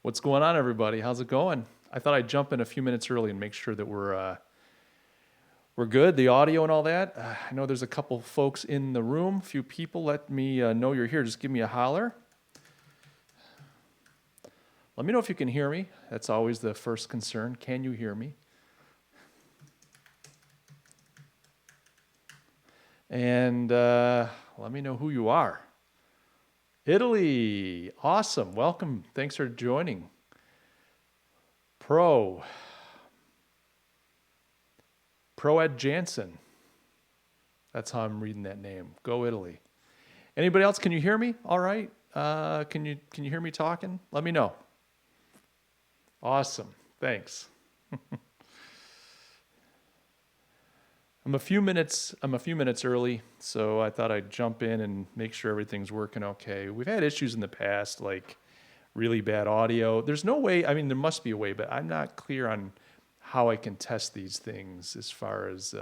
What's going on, everybody? How's it going? I thought I'd jump in a few minutes early and make sure that we're good, the audio and all that. I know there's a couple folks in the room, few people. Let me know you're here. Just give me a holler. Let me know if you can hear me. That's always the first concern. Can you hear me? And let me know who you are. Italy, awesome. Welcome. Thanks for joining. Ed Jansen. That's how I'm reading that name. Go Italy. Anybody else? Can you hear me? All right. Can you hear me talking? Let me know. Awesome. Thanks. I'm a few minutes early, so I thought I'd jump in and make sure everything's working okay. We've had issues in the past, like really bad audio. There's no way, I mean, there must be a way, but I'm not clear on how I can test these things as far as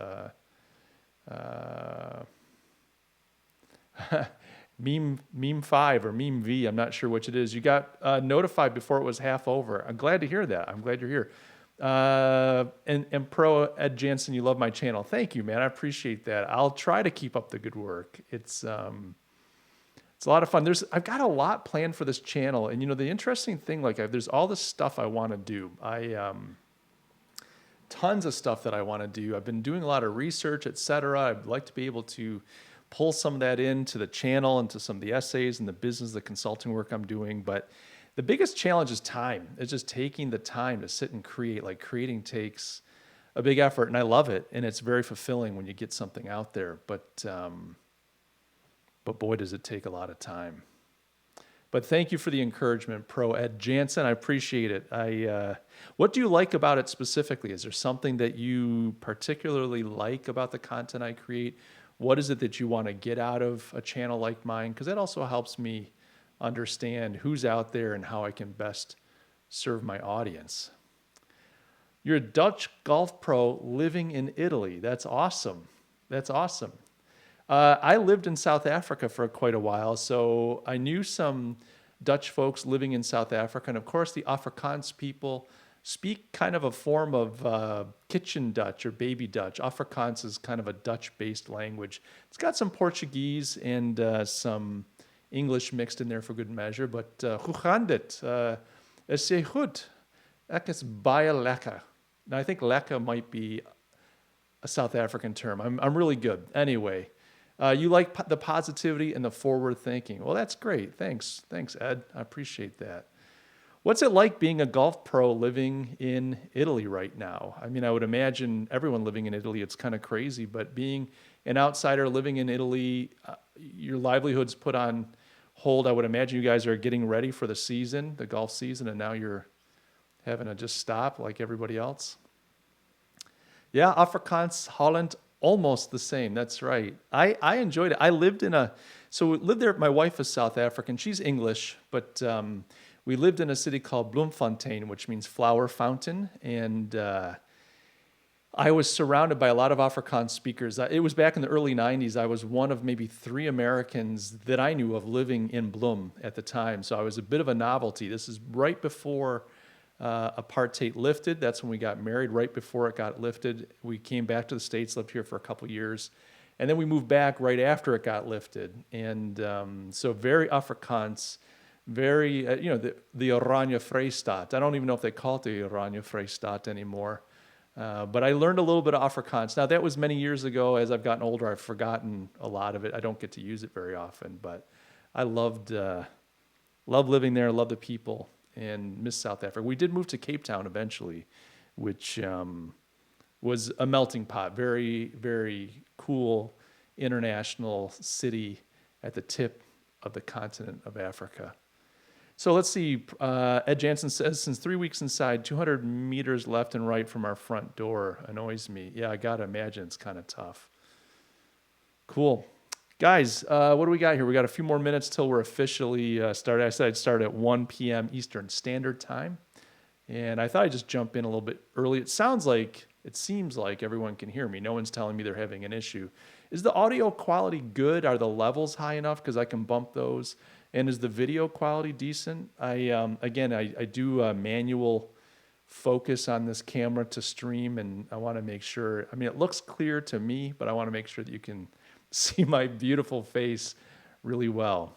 meme 5 or meme V. I'm not sure which it is. You got notified before it was half over. I'm glad to hear that. I'm glad you're here. And Pro Ed Jansen, you love my channel. Thank you, man. I appreciate that. I'll try to keep up the good work. It's a lot of fun. I've got a lot planned for this channel, and the interesting thing, like there's all this stuff I want to do. Tons of stuff that I want to do. I've been doing a lot of research, etc. I'd like to be able to pull some of that into the channel, into some of the essays and the business, the consulting work I'm doing. But the biggest challenge is time. It's just taking the time to sit and create. Like creating takes a big effort, and I love it, and it's very fulfilling when you get something out there. But boy, does it take a lot of time. But thank you for the encouragement, Pro Ed Jansen. I appreciate it. What do you like about it specifically? Is there something that you particularly like about the content I create? What is it that you want to get out of a channel like mine? Because that also helps me understand who's out there and how I can best serve my audience. You're a Dutch golf pro living in Italy. That's awesome. That's awesome. I lived in South Africa for quite a while, so I knew some Dutch folks living in South Africa. And of course, the Afrikaans people speak kind of a form of kitchen Dutch or baby Dutch. Afrikaans is kind of a Dutch-based language. It's got some Portuguese and some English mixed in there for good measure. But hoe gaan dit? Is zeer goed. Ek is baie lekker. Now, I think lekker might be a South African term. I'm really good. Anyway. You like the positivity and the forward thinking. Well, that's great. Thanks, Ed. I appreciate that. What's it like being a golf pro living in Italy right now? I mean, I would imagine everyone living in Italy, it's kind of crazy, but being an outsider living in Italy, your livelihood's put on hold. I would imagine you guys are getting ready for the season, the golf season, and now you're having to just stop like everybody else. Yeah, Afrikaans, Holland, almost the same. That's right. I enjoyed it. I lived lived there. My wife is South African. She's English, but we lived in a city called Bloemfontein, which means flower fountain. And I was surrounded by a lot of Afrikaans speakers. It was back in the early 90s. I was one of maybe 3 Americans that I knew of living in Bloem at the time. So I was a bit of a novelty. This is right before apartheid lifted. That's when we got married. Right before it got lifted, we came back to the States, lived here for a couple years, and then we moved back right after it got lifted. And so very Afrikaans, very the Oranje Vrystaat. I don't even know if they call it the Oranje Vrystaat anymore, but I learned a little bit of Afrikaans. Now that was many years ago. As I've gotten older, I've forgotten a lot of it. I don't get to use it very often, but I loved living there. Loved the people. And miss South Africa. We did move to Cape Town eventually, which was a melting pot. Very, very cool international city at the tip of the continent of Africa. So let's see. Ed Jansen says, since 3 weeks inside, 200 meters left and right from our front door annoys me. Yeah, I got to imagine it's kind of tough. Cool. Guys, what do we got here? We got a few more minutes till we're officially started. I said I'd start at 1 p.m. Eastern Standard Time. And I thought I'd just jump in a little bit early. It seems like everyone can hear me. No one's telling me they're having an issue. Is the audio quality good? Are the levels high enough? Because I can bump those. And is the video quality decent? I do a manual focus on this camera to stream, and I want to make sure. I mean, it looks clear to me, but I want to make sure that you can see my beautiful face really well.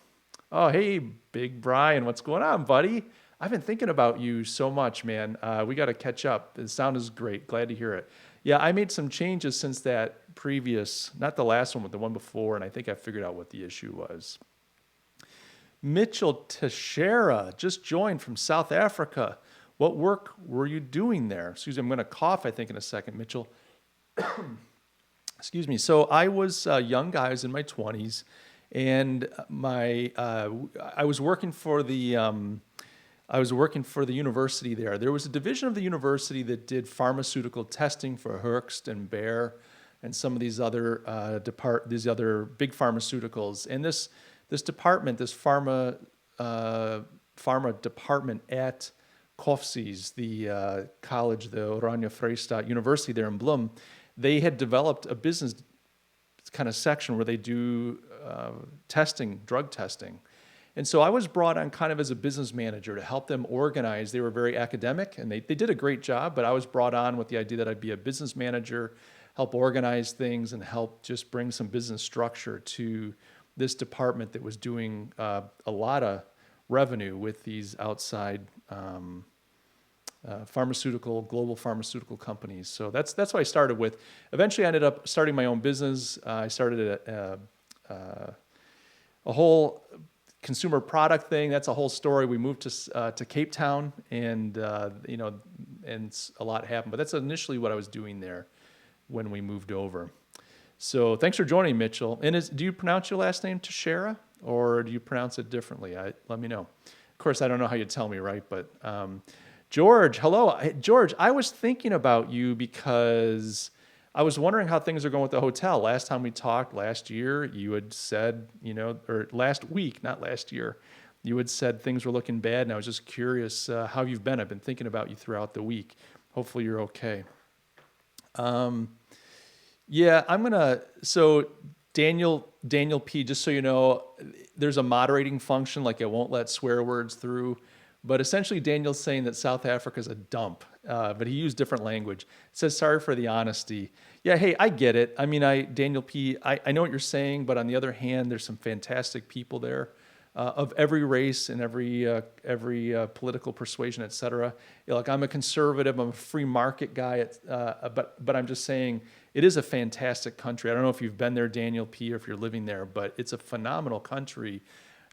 Oh, hey, Big Brian, what's going on, buddy? I've been thinking about you so much, man. We got to catch up. The sound is great. Glad to hear it. Yeah, I made some changes since that previous, not the last one, but the one before, and I think I figured out what the issue was. Mitchell Teixeira just joined from South Africa. What work were you doing there? Excuse me, I'm going to cough, I think, in a second, Mitchell. Excuse me. So I was a young guy, I was in my 20s, and I was working for the university there. There was a division of the university that did pharmaceutical testing for Hearst and Bayer and some of these other these other big pharmaceuticals. And this department, this pharma department at Kofsies, the college, the Oranje Vrystaat University there in Bloem, they had developed a business kind of section where they do testing, drug testing. And so I was brought on kind of as a business manager to help them organize. They were very academic, and they did a great job, but I was brought on with the idea that I'd be a business manager, help organize things, and help just bring some business structure to this department that was doing a lot of revenue with these outside global pharmaceutical companies. So that's what I started with. Eventually, I ended up starting my own business. I started a whole consumer product thing. That's a whole story. We moved to Cape Town, and and a lot happened. But that's initially what I was doing there when we moved over. So thanks for joining, Mitchell. And do you pronounce your last name Teixeira, or do you pronounce it differently? Let me know. Of course, I don't know how you tell me, right? But George, hello. George, I was thinking about you because I was wondering how things are going with the hotel. Last time we talked last year, you had said, or last week, not last year, you had said things were looking bad, and I was just curious how you've been. I've been thinking about you throughout the week. Hopefully you're okay. So Daniel P, just so you know, there's a moderating function, like it won't let swear words through. But essentially, Daniel's saying that South Africa is a dump, but he used different language. It says, sorry for the honesty. Yeah, hey, I get it. I mean, Daniel P, I know what you're saying, but on the other hand, there's some fantastic people there of every race and every political persuasion, et cetera. Like, I'm a conservative, I'm a free market guy, but I'm just saying it is a fantastic country. I don't know if you've been there, Daniel P, or if you're living there, but it's a phenomenal country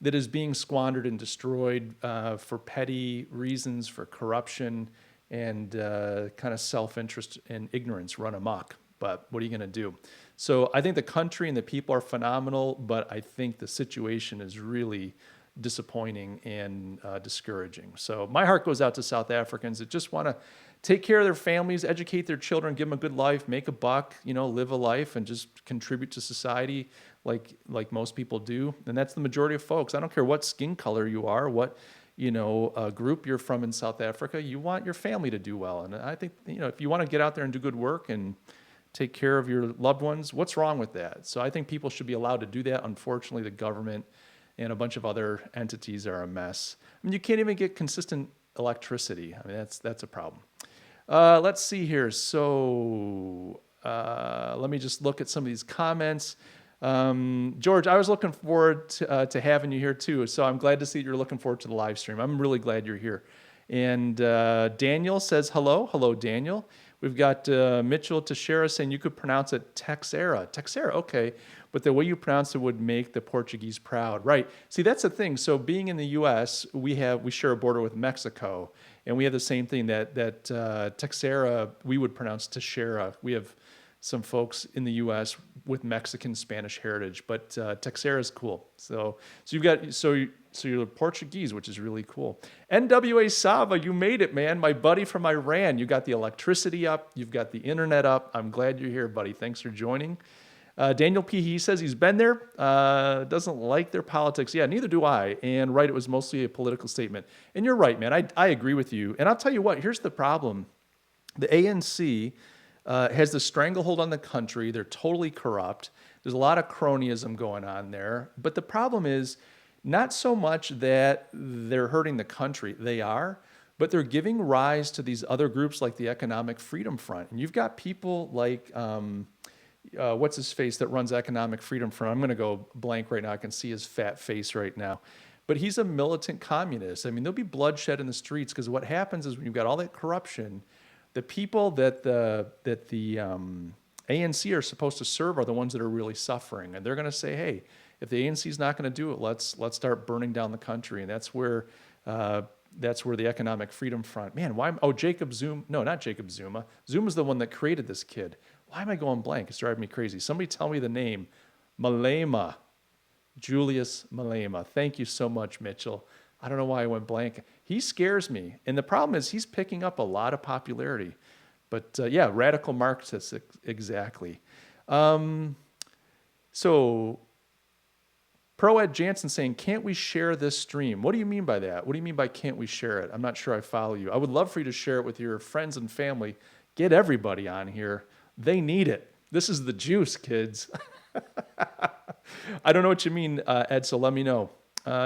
that is being squandered and destroyed for petty reasons, for corruption and kind of self-interest and ignorance run amok. But what are you going to do? So I think the country and the people are phenomenal, but I think the situation is really disappointing and discouraging. So my heart goes out to South Africans that just want to take care of their families, educate their children, give them a good life, make a buck, live a life, and just contribute to society like most people do. And that's the majority of folks. I don't care what skin color you are, what group you're from in South Africa. You want your family to do well. And I think if you want to get out there and do good work and take care of your loved ones, what's wrong with that? So I think people should be allowed to do that. Unfortunately, the government and a bunch of other entities are a mess. I mean, you can't even get consistent electricity. I mean, that's a problem. Let's see here. So let me just look at some of these comments. George, I was looking forward to having you here too. So I'm glad to see that you're looking forward to the live stream. I'm really glad you're here. And Daniel says hello. Hello, Daniel. We've got Mitchell Teixeira saying you could pronounce it Teixeira. Teixeira, okay. But the way you pronounce it would make the Portuguese proud. Right. See, that's the thing. So being in the U.S., we share a border with Mexico. And we have the same thing that Teixeira, we would pronounce Teixeira. We have some folks in the U.S. with Mexican Spanish heritage, but Teixeira is cool. So you're Portuguese, which is really cool. NWA Sava, you made it, man. My buddy from Iran. You got the electricity up. You've got the internet up. I'm glad you're here, buddy. Thanks for joining. Daniel P, he says he's been there, doesn't like their politics. Yeah, neither do I. And right, it was mostly a political statement. And you're right, man. I agree with you. And I'll tell you what, here's the problem. The ANC has the stranglehold on the country. They're totally corrupt. There's a lot of cronyism going on there. But the problem is, Not so much that they're hurting the country, they are, but they're giving rise to these other groups like the Economic Freedom Front. And you've got people like, what's his face that runs Economic Freedom Front? I'm going to go blank right now. I can see his fat face right now. But he's a militant communist. I mean, there'll be bloodshed in the streets because what happens is when you've got all that corruption, the people that the ANC are supposed to serve are the ones that are really suffering, and they're going to say, "Hey, if the ANC is not going to do it, let's start burning down the country." And that's where the Economic Freedom Front. Man, why? Oh, Jacob Zuma. No, not Jacob Zuma. Zuma's the one that created this kid. Why am I going blank? It's driving me crazy. Somebody tell me the name. Malema. Julius Malema. Thank you so much, Mitchell. I don't know why I went blank. He scares me. And the problem is he's picking up a lot of popularity. But yeah, radical Marxists, exactly. So Pro Ed Jansen saying, can't we share this stream? What do you mean by that? What do you mean by can't we share it? I'm not sure I follow you. I would love for you to share it with your friends and family. Get everybody on here. They need it. This is the juice, kids. I don't know what you mean, Ed, so let me know.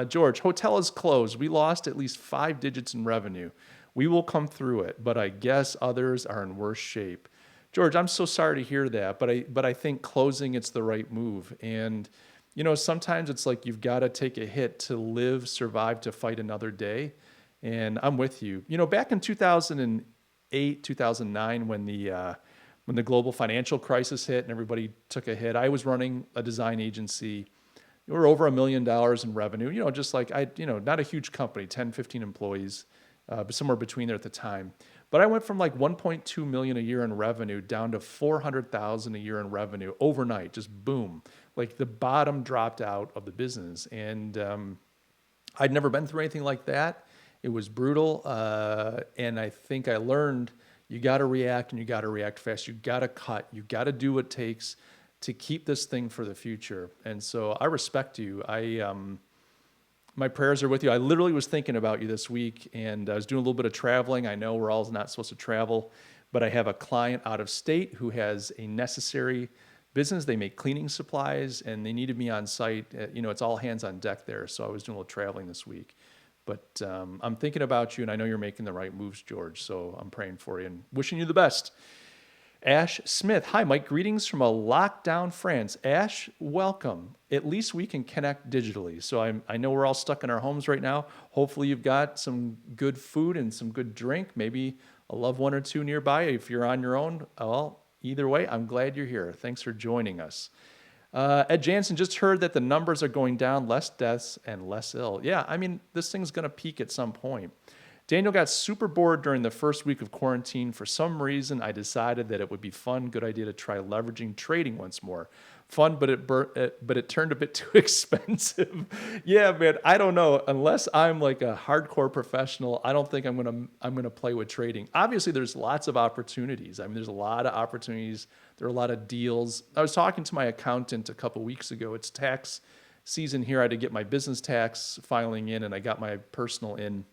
George, hotel is closed. We lost at least 5 digits in revenue. We will come through it, but I guess others are in worse shape. George, I'm so sorry to hear that, but I think closing it's the right move. And you know, sometimes it's like you've got to take a hit to live, survive, to fight another day. And I'm with you. You know, back in 2008, 2009, when the global financial crisis hit and everybody took a hit, I was running a design agency. We were over $1 million in revenue, you know, just like not a huge company, 10, 15 employees, but somewhere between there at the time. But I went from like 1.2 million a year in revenue down to 400,000 a year in revenue overnight, just boom. Like the bottom dropped out of the business. And I'd never been through anything like that. It was brutal. And I think I learned you got to react, and you got to react fast. You got to cut. You got to do what it takes to keep this thing for the future. And so I respect you. My prayers are with you. I literally was thinking about you this week, and I was doing a little bit of traveling. I know we're all not supposed to travel, but I have a client out of state who has a necessary business. They make cleaning supplies, and they needed me on site. You know, it's all hands on deck there. So I was doing a little traveling this week. But I'm thinking about you, and I know you're making the right moves, George. So I'm praying for you and wishing you the best. Ash Smith. Hi, Mike. Greetings from a lockdown France. Ash, welcome. At least we can connect digitally. So I know we're all stuck in our homes right now. Hopefully you've got some good food and some good drink, maybe a loved one or two nearby. If you're on your own, well, either way, I'm glad you're here. Thanks for joining us. Ed Jansen, just heard that the numbers are going down, less deaths and less ill. Yeah, I mean, this thing's going to peak at some point. Daniel got super bored during the first week of quarantine. For some reason, I decided that it would be fun, good idea to try leveraging trading once more. Fun, but it turned a bit too expensive. Yeah, man, I don't know. Unless I'm like a hardcore professional, I don't think I'm gonna play with trading. Obviously, there's lots of opportunities. I mean, there's a lot of opportunities. There are a lot of deals. I was talking to my accountant a couple weeks ago. It's tax season here. I had to get my business tax filing in, and I got my personal in.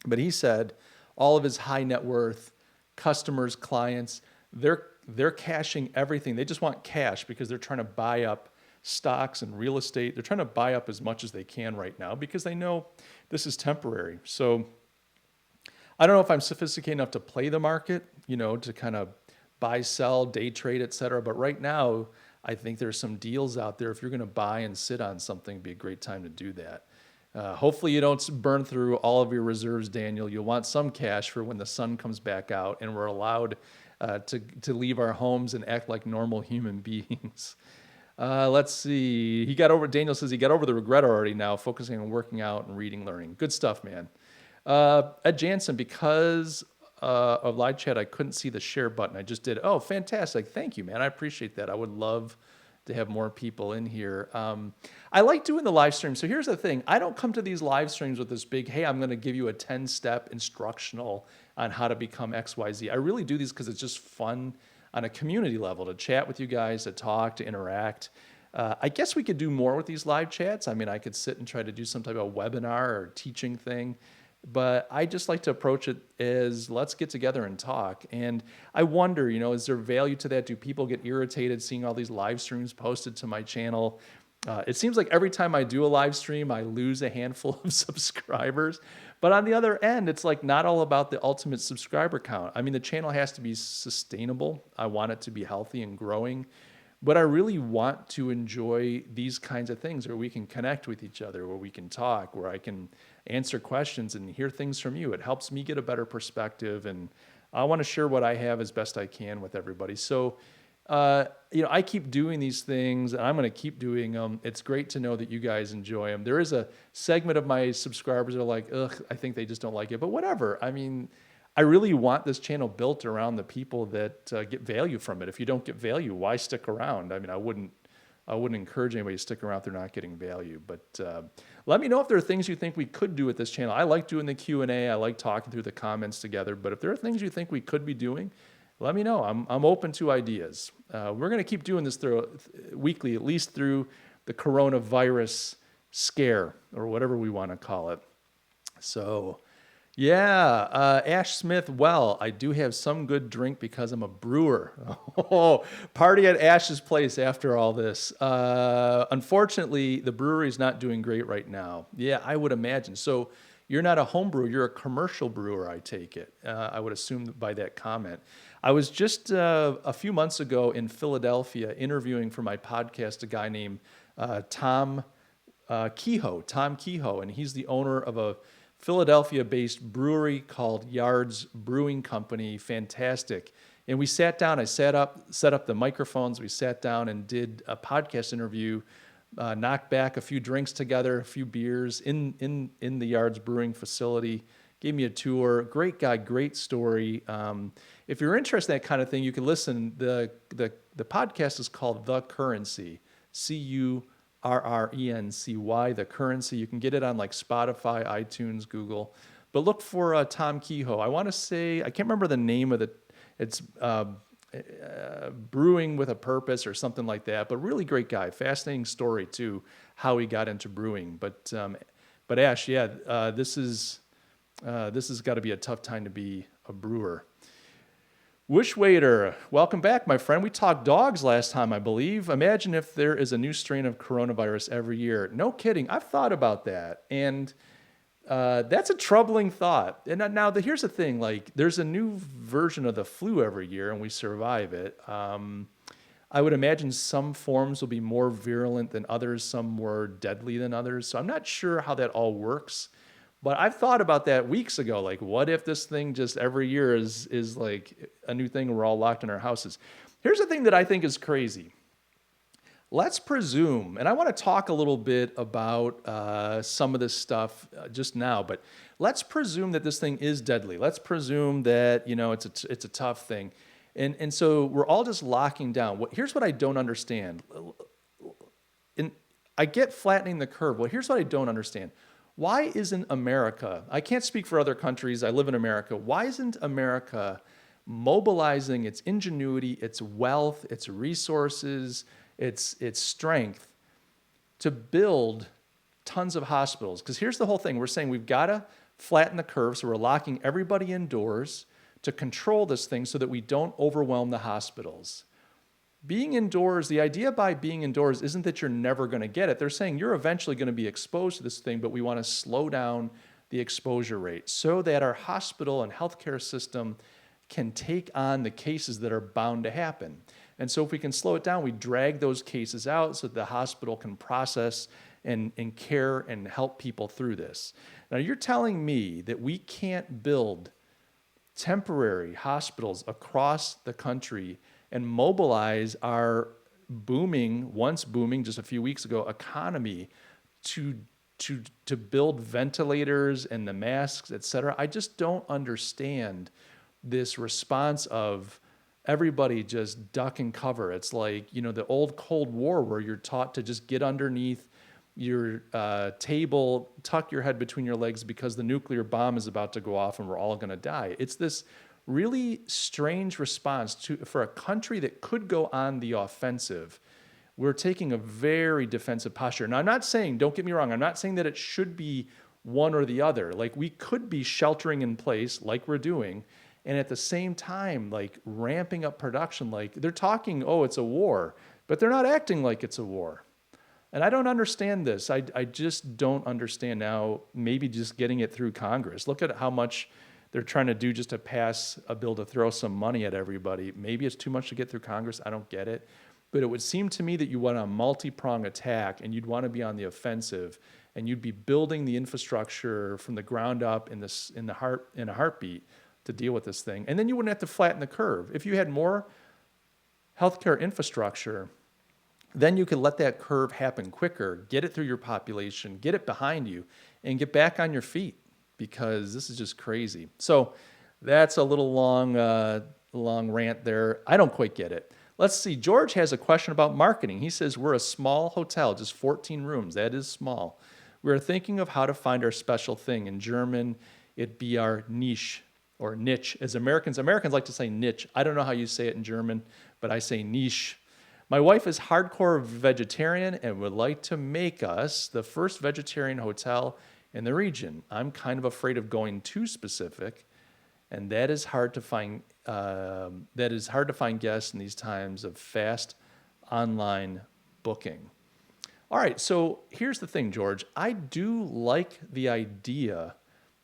But he said all of his high net worth customers, clients, they're cashing everything. They just want cash because they're trying to buy up stocks and real estate. They're trying to buy up as much as they can right now because they know this is temporary. So I don't know if I'm sophisticated enough to play the market, you know, to kind of buy, sell, day trade, et cetera. But right now, I think there's some deals out there. If you're going to buy and sit on something, it'd be a great time to do that. Hopefully you don't burn through all of your reserves, Daniel. You'll want some cash for when the sun comes back out and we're allowed to leave our homes and act like normal human beings. Let's see. Daniel says he got over the regret already now, focusing on working out and reading, learning. Good stuff, man. Ed Jansen, because of live chat, I couldn't see the share button. I just did. Oh, fantastic. Thank you, man. I appreciate that. I would love to have more people in here. I like doing the live stream. So here's the thing. I don't come to these live streams with this big, hey, I'm going to give you a 10-step instructional on how to become XYZ. I really do these because it's just fun on a community level to chat with you guys, to talk, to interact. I guess we could do more with these live chats. I mean, I could sit and try to do some type of webinar or teaching thing. But I just like to approach it as let's get together and talk. And I wonder, you know, is there value to that? Do people get irritated seeing all these live streams posted to my channel? It seems like every time I do a live stream, I lose a handful of subscribers. But on the other end, it's like not all about the ultimate subscriber count. I mean, the channel has to be sustainable. I want it to be healthy and growing. But I really want to enjoy these kinds of things where we can connect with each other, where we can talk, where I can answer questions and hear things from you. It helps me get a better perspective, and I want to share what I have as best I can with everybody. So, I keep doing these things, and I'm going to keep doing them. It's great to know that you guys enjoy them. There is a segment of my subscribers that are like, ugh, I think they just don't like it, but whatever. I mean, I really want this channel built around the people that get value from it. If you don't get value, why stick around? I mean, I wouldn't encourage anybody to stick around if they're not getting value. But let me know if there are things you think we could do with this channel. I like doing the Q&A. I like talking through the comments together. But if there are things you think we could be doing, let me know. I'm open to ideas. We're going to keep doing this weekly, at least through the coronavirus scare or whatever we want to call it. So, yeah, Ash Smith. Well, I do have some good drink because I'm a brewer. Oh, party at Ash's place after all this. Unfortunately, the brewery is not doing great right now. Yeah, I would imagine. So you're not a home brewer, you're a commercial brewer, I take it. I would assume by that comment. I was just a few months ago in Philadelphia interviewing for my podcast a guy named Tom Kehoe, and he's the owner of a Philadelphia-based brewery called Yards Brewing Company. Fantastic. And we sat down. I set up the microphones. We sat down and did a podcast interview. Knocked back a few drinks together, a few beers in the Yards Brewing facility. Gave me a tour. Great guy, great story. If you're interested in that kind of thing, you can listen. The podcast is called The Currency, Currency, The Currency. You can get it on like Spotify, iTunes, Google. But look for Tom Kehoe. I want to say, I can't remember the name of it's Brewing with a Purpose or something like that. But really great guy. Fascinating story too, how he got into brewing. But Ash, yeah, this has got to be a tough time to be a brewer. Wish Waiter, welcome back, my friend. We talked dogs last time, I believe. Imagine if there is a new strain of coronavirus every year. No kidding. I've thought about that, and that's a troubling thought. And now, here's the thing: like, there's a new version of the flu every year, and we survive it. I would imagine some forms will be more virulent than others, some more deadly than others. So I'm not sure how that all works. But I've thought about that weeks ago. Like, what if this thing just every year is like a new thing and we're all locked in our houses? Here's the thing that I think is crazy. Let's presume, and I want to talk a little bit about some of this stuff just now, but let's presume that this thing is deadly. Let's presume that, it's a tough thing. And so we're all just locking down. Here's what I don't understand. And I get flattening the curve. Well, here's what I don't understand. Why isn't America, I can't speak for other countries, I live in America, why isn't America mobilizing its ingenuity, its wealth, its resources, its strength to build tons of hospitals? Because here's the whole thing, we're saying we've got to flatten the curve, so we're locking everybody indoors to control this thing so that we don't overwhelm the hospitals. Being indoors, the idea by being indoors isn't that you're never going to get it. They're saying you're eventually going to be exposed to this thing, but we want to slow down the exposure rate so that our hospital and healthcare system can take on the cases that are bound to happen. And so if we can slow it down, we drag those cases out so that the hospital can process and care and help people through this. Now, you're telling me that we can't build temporary hospitals across the country and mobilize our once booming just a few weeks ago, economy to build ventilators and the masks, et cetera. I just don't understand this response of everybody just duck and cover. It's like, the old Cold War where you're taught to just get underneath your table, tuck your head between your legs because the nuclear bomb is about to go off and we're all going to die. It's this really strange response for a country that could go on the offensive. We're taking a very defensive posture. Now, I'm not saying, don't get me wrong, I'm not saying that it should be one or the other. Like, we could be sheltering in place like we're doing, and at the same time, like, ramping up production. Like, they're talking, oh, it's a war, but they're not acting like it's a war. And I don't understand this. I just don't understand now, maybe just getting it through Congress. Look at how much they're trying to do just to pass a bill to throw some money at everybody. Maybe it's too much to get through Congress. I don't get it. But it would seem to me that you want a multi-pronged attack and you'd want to be on the offensive and you'd be building the infrastructure from the ground up in a heartbeat to deal with this thing. And then you wouldn't have to flatten the curve. If you had more healthcare infrastructure, then you could let that curve happen quicker, get it through your population, get it behind you, and get back on your feet, because this is just crazy. So that's a little long rant there. I don't quite get it. Let's see. George has a question about marketing. He says, we're a small hotel, just 14 rooms. That is small. We're thinking of how to find our special thing. In German, it'd be our niche or niche. As Americans like to say niche. I don't know how you say it in German, but I say niche. My wife is hardcore vegetarian and would like to make us the first vegetarian hotel in the region. I'm kind of afraid of going too specific, and that is hard to find. Guests in these times of fast online booking. All right, so here's the thing, George. I do like the idea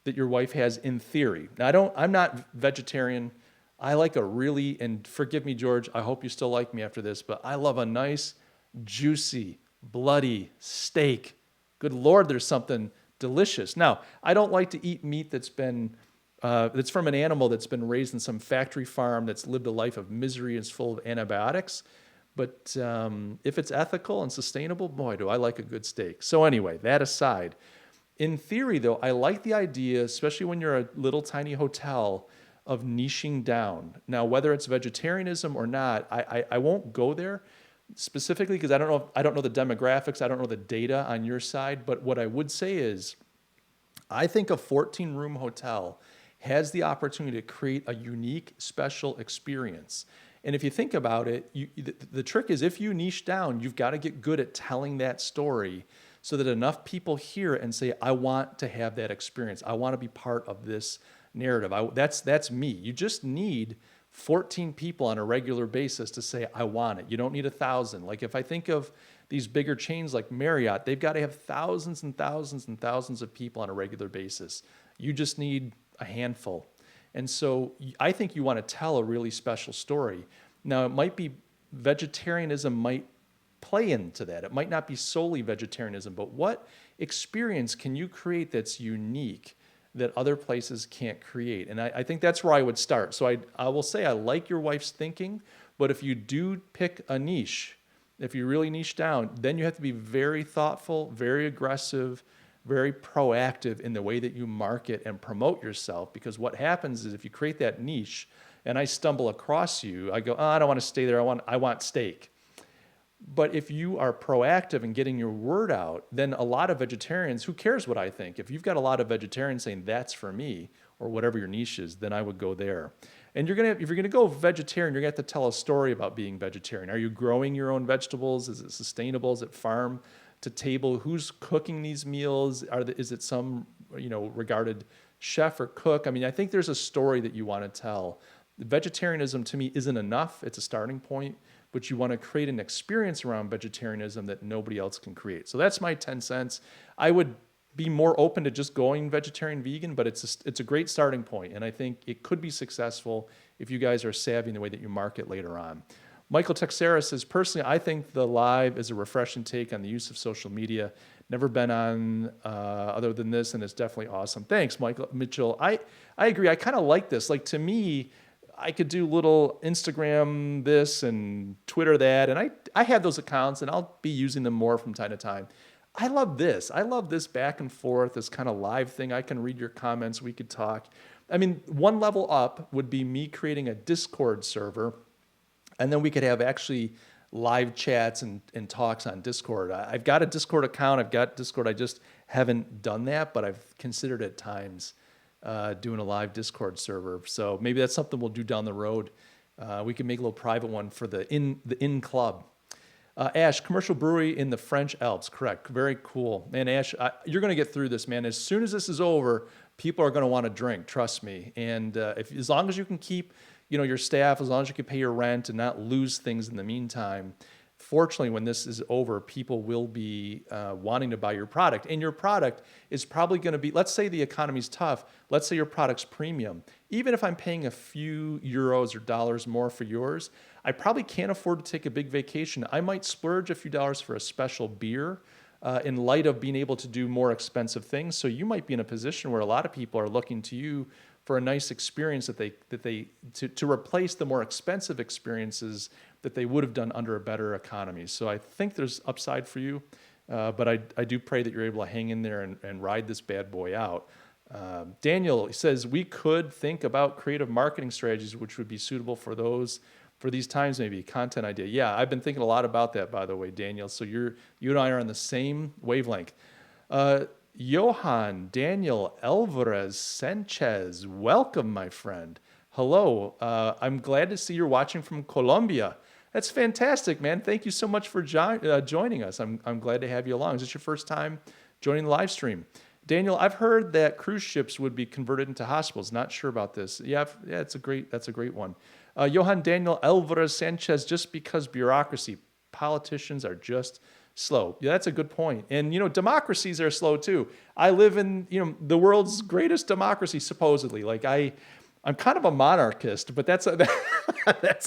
that your wife has in theory. Now, I'm not vegetarian. I like and forgive me, George, I hope you still like me after this, but I love a nice, juicy, bloody steak. Good Lord, there's something delicious. Now, I don't like to eat meat that's from an animal that's been raised in some factory farm that's lived a life of misery and is full of antibiotics. But if it's ethical and sustainable, boy, do I like a good steak. So anyway, that aside, in theory, though, I like the idea, especially when you're a little tiny hotel, of niching down. Now, whether it's vegetarianism or not, I won't go there specifically because I don't know the demographics, I don't know the data on your side. But what I would say is, I think a 14-room hotel has the opportunity to create a unique, special experience. And if you think about it, the trick is if you niche down, you've got to get good at telling that story so that enough people hear it and say, I want to have that experience. I want to be part of this narrative. That's me. You just need 14 people on a regular basis to say, I want it. You don't need 1,000. Like if I think of these bigger chains like Marriott, they've got to have thousands and thousands and thousands of people on a regular basis. You just need a handful. And so I think you want to tell a really special story. Now, it might be vegetarianism might play into that. It might not be solely vegetarianism, but what experience can you create that's unique that other places can't create? And I think that's where I would start. So I will say I like your wife's thinking, but if you do pick a niche, if you really niche down, then you have to be very thoughtful, very aggressive, very proactive in the way that you market and promote yourself. Because what happens is if you create that niche and I stumble across you, I go, oh, I don't want to stay there. I want steak. But if you are proactive in getting your word out, then a lot of vegetarians, who cares what I think? If you've got a lot of vegetarians saying that's for me, or whatever your niche is, then I would go there. And if you're gonna go vegetarian, you're gonna have to tell a story about being vegetarian. Are you growing your own vegetables? Is it sustainable? Is it farm to table? Who's cooking these meals? Is it some regarded chef or cook? I mean, I think there's a story that you want to tell. Vegetarianism to me isn't enough. It's a starting point. But you want to create an experience around vegetarianism that nobody else can create. So that's my 10 cents. I would be more open to just going vegetarian, vegan, but it's a great starting point. And I think it could be successful if you guys are savvy in the way that you market later on. Michael Texera says, personally, I think the live is a refreshing take on the use of social media. Never been on other than this, and it's definitely awesome. Thanks, Michael Mitchell. I agree. I kind of like this. Like, to me, I could do little Instagram this and Twitter that, and I have those accounts, and I'll be using them more from time to time. I love this. I love this back and forth, this kind of live thing. I can read your comments. We could talk. I mean, one level up would be me creating a Discord server, and then we could have actually live chats and talks on Discord. I've got a Discord account. I've got Discord. I just haven't done that, but I've considered at times doing a live Discord server. So maybe that's something we'll do down the road. We can make a little private one for the in club. Ash, commercial brewery in the French Alps. Correct. Very cool. Man, Ash, you're going to get through this, man. As soon as this is over, people are going to want to drink. Trust me. And as long as you can keep your staff, as long as you can pay your rent and not lose things in the meantime, fortunately, when this is over, people will be wanting to buy your product. And your product is probably going to be, let's say the economy's tough. Let's say your product's premium. Even if I'm paying a few euros or dollars more for yours, I probably can't afford to take a big vacation. I might splurge a few dollars for a special beer in light of being able to do more expensive things. So you might be in a position where a lot of people are looking to you for a nice experience to replace the more expensive experiences that they would have done under a better economy. So I think there's upside for you, but I do pray that you're able to hang in there and ride this bad boy out. Daniel says we could think about creative marketing strategies which would be suitable for these times, maybe content idea. Yeah, I've been thinking a lot about that, by the way, Daniel. So you and I are on the same wavelength. Johan Daniel Alvarez Sanchez, welcome, my friend. Hello. I'm glad to see you're watching from Colombia. That's fantastic, man. Thank you so much for joining us. I'm glad to have you along. Is this your first time joining the live stream? Daniel, I've heard that cruise ships would be converted into hospitals. Not sure about this. Yeah, that's a great one. Johan Daniel Alvarez Sanchez, just because bureaucracy, politicians are just slow. Yeah, that's a good point. And, democracies are slow too. I live in, the world's greatest democracy, supposedly. Like I'm kind of a monarchist, but that's a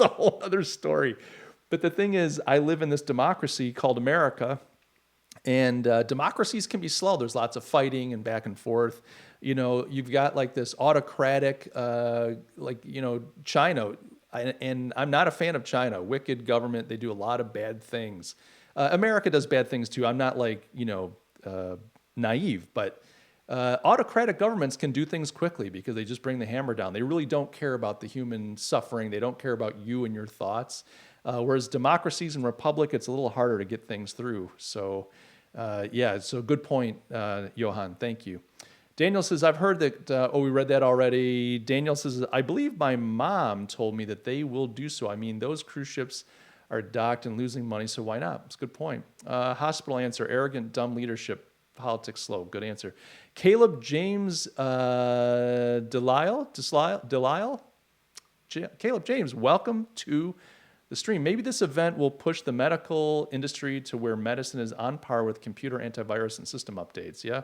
whole other story. But the thing is, I live in this democracy called America, and democracies can be slow. There's lots of fighting and back and forth. You've got like this autocratic, China, and I'm not a fan of China. Wicked government. They do a lot of bad things. America does bad things too. I'm not naive, but autocratic governments can do things quickly because they just bring the hammer down. They really don't care about the human suffering. They don't care about you and your thoughts. Whereas democracies and republic, it's a little harder to get things through. So, so good point, Johan. Thank you. Daniel says, I've heard that, we read that already. Daniel says, I believe my mom told me that they will do so. I mean, those cruise ships are docked and losing money, so why not? It's a good point. Hospital answer, arrogant, dumb leadership, politics slow. Good answer. Caleb James Delisle? Caleb James, welcome to the stream. Maybe this event will push the medical industry to where medicine is on par with computer antivirus and system updates. Yeah,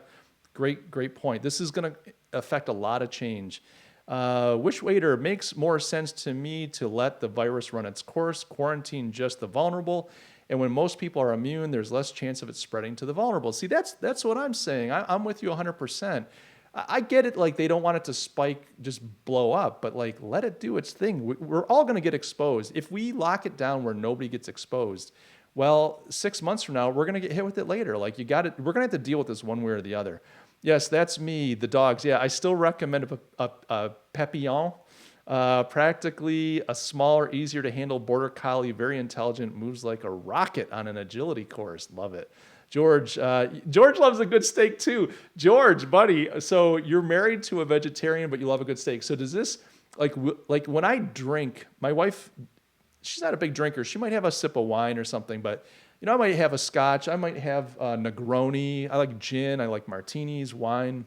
great point. This is going to affect a lot of change. Wish Waiter, makes more sense to me to let the virus run its course, quarantine just the vulnerable, and when most people are immune, there's less chance of it spreading to the vulnerable. See, that's what I'm saying. I'm with you 100%. I get it, like they don't want it to spike, just blow up, but like let it do its thing. We're all going to get exposed. If we lock it down where nobody gets exposed, well, 6 months from now, we're going to get hit with it later. Like we're going to have to deal with this one way or the other. Yes, that's me, the dogs. Yeah, I still recommend a Papillon. Practically a smaller, easier to handle border collie, very intelligent, moves like a rocket on an agility course. Love it. George loves a good steak too. George, buddy, so you're married to a vegetarian, but you love a good steak. So does this, like when I drink, my wife, she's not a big drinker. She might have a sip of wine or something, but I might have a scotch. I might have a Negroni. I like gin. I like martinis, wine.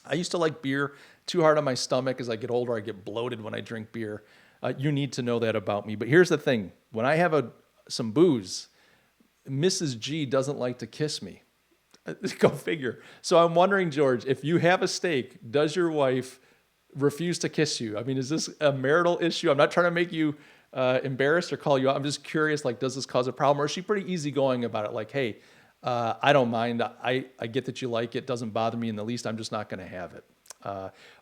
I used to like beer. Too hard on my stomach. As I get older, I get bloated when I drink beer. You need to know that about me. But here's the thing. When I have some booze, Mrs. G doesn't like to kiss me. Go figure. So I'm wondering, George, if you have a steak, does your wife refuse to kiss you? I mean, is this a marital issue? I'm not trying to make you embarrassed or call you out. I'm just curious, like, does this cause a problem? Or is she pretty easygoing about it? Like, hey, I don't mind. I get that you like it. Doesn't bother me in the least. I'm just not going to have it.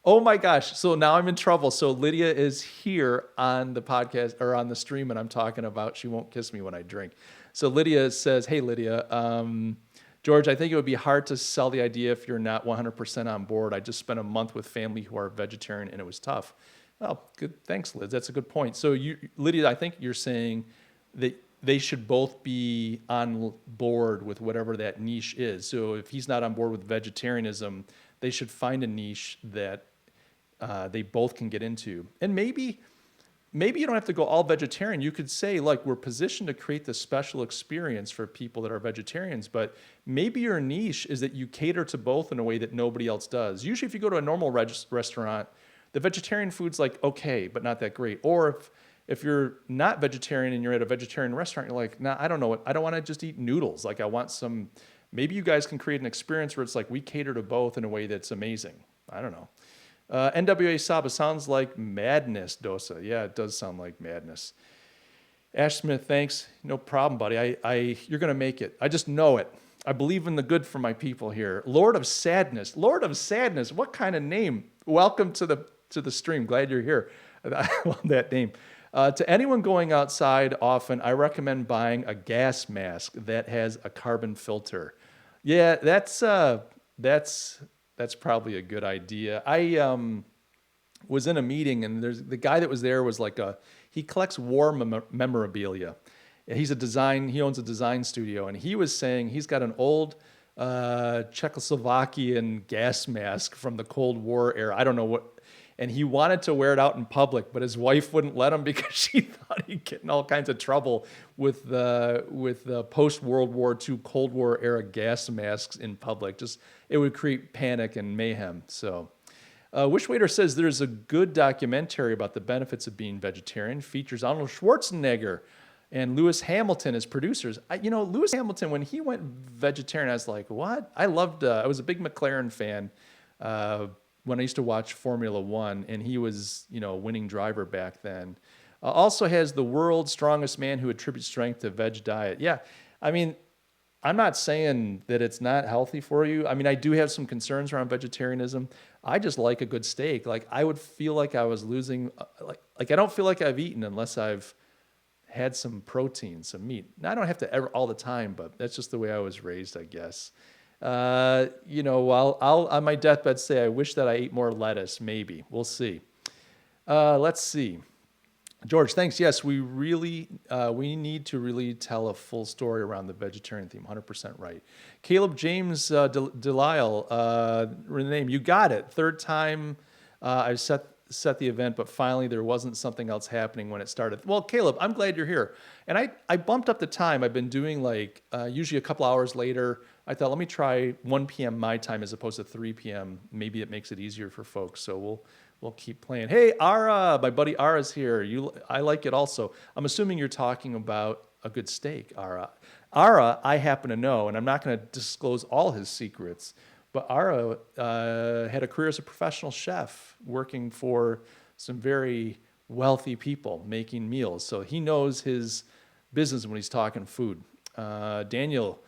Oh my gosh. So now I'm in trouble. So Lydia is here on the podcast or on the stream and I'm talking about she won't kiss me when I drink. So Lydia says, hey, Lydia, George, I think it would be hard to sell the idea if you're not 100% on board. I just spent a month with family who are vegetarian and it was tough. Oh, good. Thanks, Liz. That's a good point. So Lydia, I think you're saying that they should both be on board with whatever that niche is. So if he's not on board with vegetarianism, they should find a niche that they both can get into. And maybe you don't have to go all vegetarian. You could say, like, we're positioned to create this special experience for people that are vegetarians, but maybe your niche is that you cater to both in a way that nobody else does. Usually if you go to a normal restaurant, the vegetarian food's like okay, but not that great. Or if you're not vegetarian and you're at a vegetarian restaurant, you're like, nah, I don't know what, I don't want to just eat noodles. Like I want some, maybe you guys can create an experience where it's like we cater to both in a way that's amazing. I don't know. NWA Saba sounds like madness, Dosa. Yeah, it does sound like madness. Ash Smith, thanks. No problem, buddy. You're gonna make it. I just know it. I believe in the good for my people here. Lord of Sadness. Lord of Sadness. What kind of name? Welcome to the stream. Glad you're here. I love that name. To anyone going outside often, I recommend buying a gas mask that has a carbon filter. Yeah, that's probably a good idea. I was in a meeting, and there's the guy that was there was like he collects war memorabilia. He owns a design studio, and he was saying he's got an old Czechoslovakian gas mask from the Cold War era. I don't know what, and he wanted to wear it out in public, but his wife wouldn't let him because she thought he'd get in all kinds of trouble with the post World War II Cold War era gas masks in public. Just it would create panic and mayhem. So. Wishwaiter says there's a good documentary about the benefits of being vegetarian. Features Arnold Schwarzenegger and Lewis Hamilton as producers. Lewis Hamilton, when he went vegetarian, I was like, what? I was a big McLaren fan when I used to watch Formula One, and he was, a winning driver back then. Also has the world's strongest man who attributes strength to veg diet. Yeah, I mean, I'm not saying that it's not healthy for you. I mean, I do have some concerns around vegetarianism. I just like a good steak. Like I would feel like I was losing, like I don't feel like I've eaten unless I've had some protein, some meat. Now, I don't have to ever all the time, but that's just the way I was raised, I guess. I'll on my deathbed say I wish that I ate more lettuce. Maybe we'll see. Let's see. George, thanks. Yes, we need to really tell a full story around the vegetarian theme. 100% right. Caleb James Delisle, name, you got it. Third time I've set the event, but finally there wasn't something else happening when it started. Well, Caleb, I'm glad you're here. And I bumped up the time. I've been doing usually a couple hours later. I thought, let me try 1 p.m. my time as opposed to 3 p.m. Maybe it makes it easier for folks. So we'll keep playing. Hey, Ara, my buddy Ara's here. I like it also. I'm assuming you're talking about a good steak, Ara. Ara, I happen to know, and I'm not going to disclose all his secrets, but Ara had a career as a professional chef working for some very wealthy people making meals. So he knows his business when he's talking food. Daniel,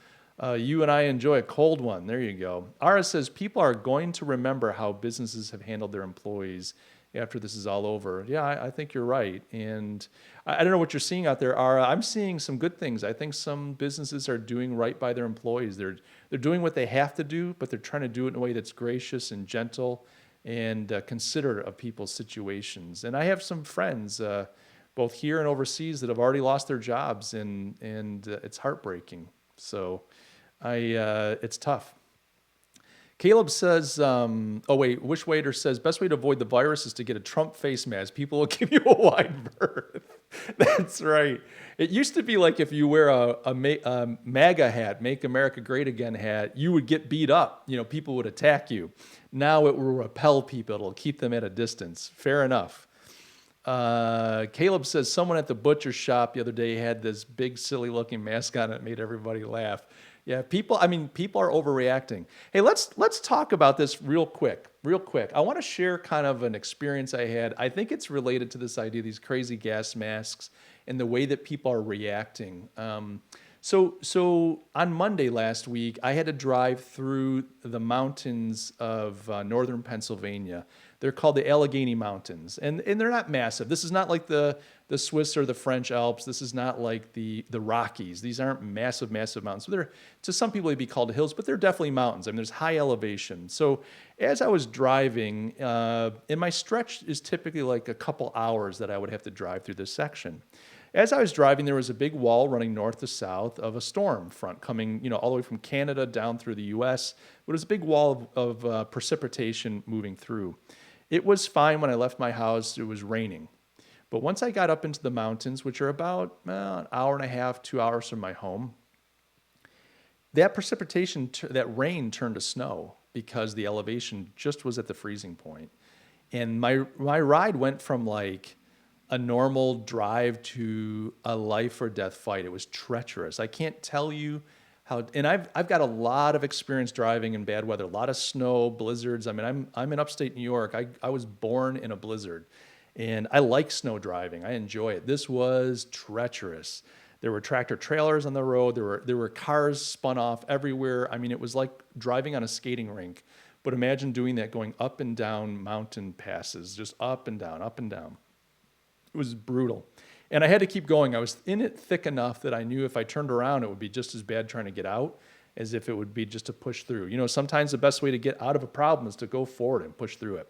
you and I enjoy a cold one. There you go. Ara says people are going to remember how businesses have handled their employees after this is all over. Yeah, I think you're right. And I don't know what you're seeing out there, Ara. I'm seeing some good things. I think some businesses are doing right by their employees. They're doing what they have to do, but they're trying to do it in a way that's gracious and gentle and considerate of people's situations. And I have some friends, both here and overseas, that have already lost their jobs, and it's heartbreaking. So it's tough. Caleb says, Wishwaiter says, best way to avoid the virus is to get a Trump face mask. People will give you a wide berth. That's right. It used to be like if you wear a MAGA hat, Make America Great Again hat, you would get beat up. People would attack you. Now it will repel people. It'll keep them at a distance. Fair enough. Caleb says someone at the butcher shop the other day had this big silly looking mask on. It made everybody laugh. Yeah, people are overreacting. Hey, let's talk about this real quick. I want to share kind of an experience I had. I think it's related to this idea of these crazy gas masks and the way that people are reacting. So on Monday last week, I had to drive through the mountains of northern Pennsylvania. They're called the Allegheny Mountains, and they're not massive. This is not like the Swiss or the French Alps. This is not like the Rockies. These aren't massive mountains. To some people, they'd be called hills, but they're definitely mountains. I mean, there's high elevation. So as I was driving, and my stretch is typically like a couple hours that I would have to drive through this section. As I was driving, there was a big wall running north to south of a storm front coming, all the way from Canada down through the U.S. But it was a big wall of precipitation moving through. It was fine when I left my house. It was raining. But once I got up into the mountains, which are about an hour and a half, 2 hours from my home, that precipitation, that rain turned to snow because the elevation just was at the freezing point. And my ride went from like a normal drive to a life or death fight. It was treacherous. I can't tell you how, and I've got a lot of experience driving in bad weather, a lot of snow, blizzards. I mean, I'm in upstate New York. I was born in a blizzard, and I like snow driving. I enjoy it. This was treacherous. There were tractor trailers on the road. There were cars spun off everywhere. I mean, it was like driving on a skating rink. But imagine doing that going up and down mountain passes, just up and down, up and down. It was brutal. And I had to keep going. I was in it thick enough that I knew if I turned around, it would be just as bad trying to get out as if it would be just to push through. You know, sometimes the best way to get out of a problem is to go forward and push through it.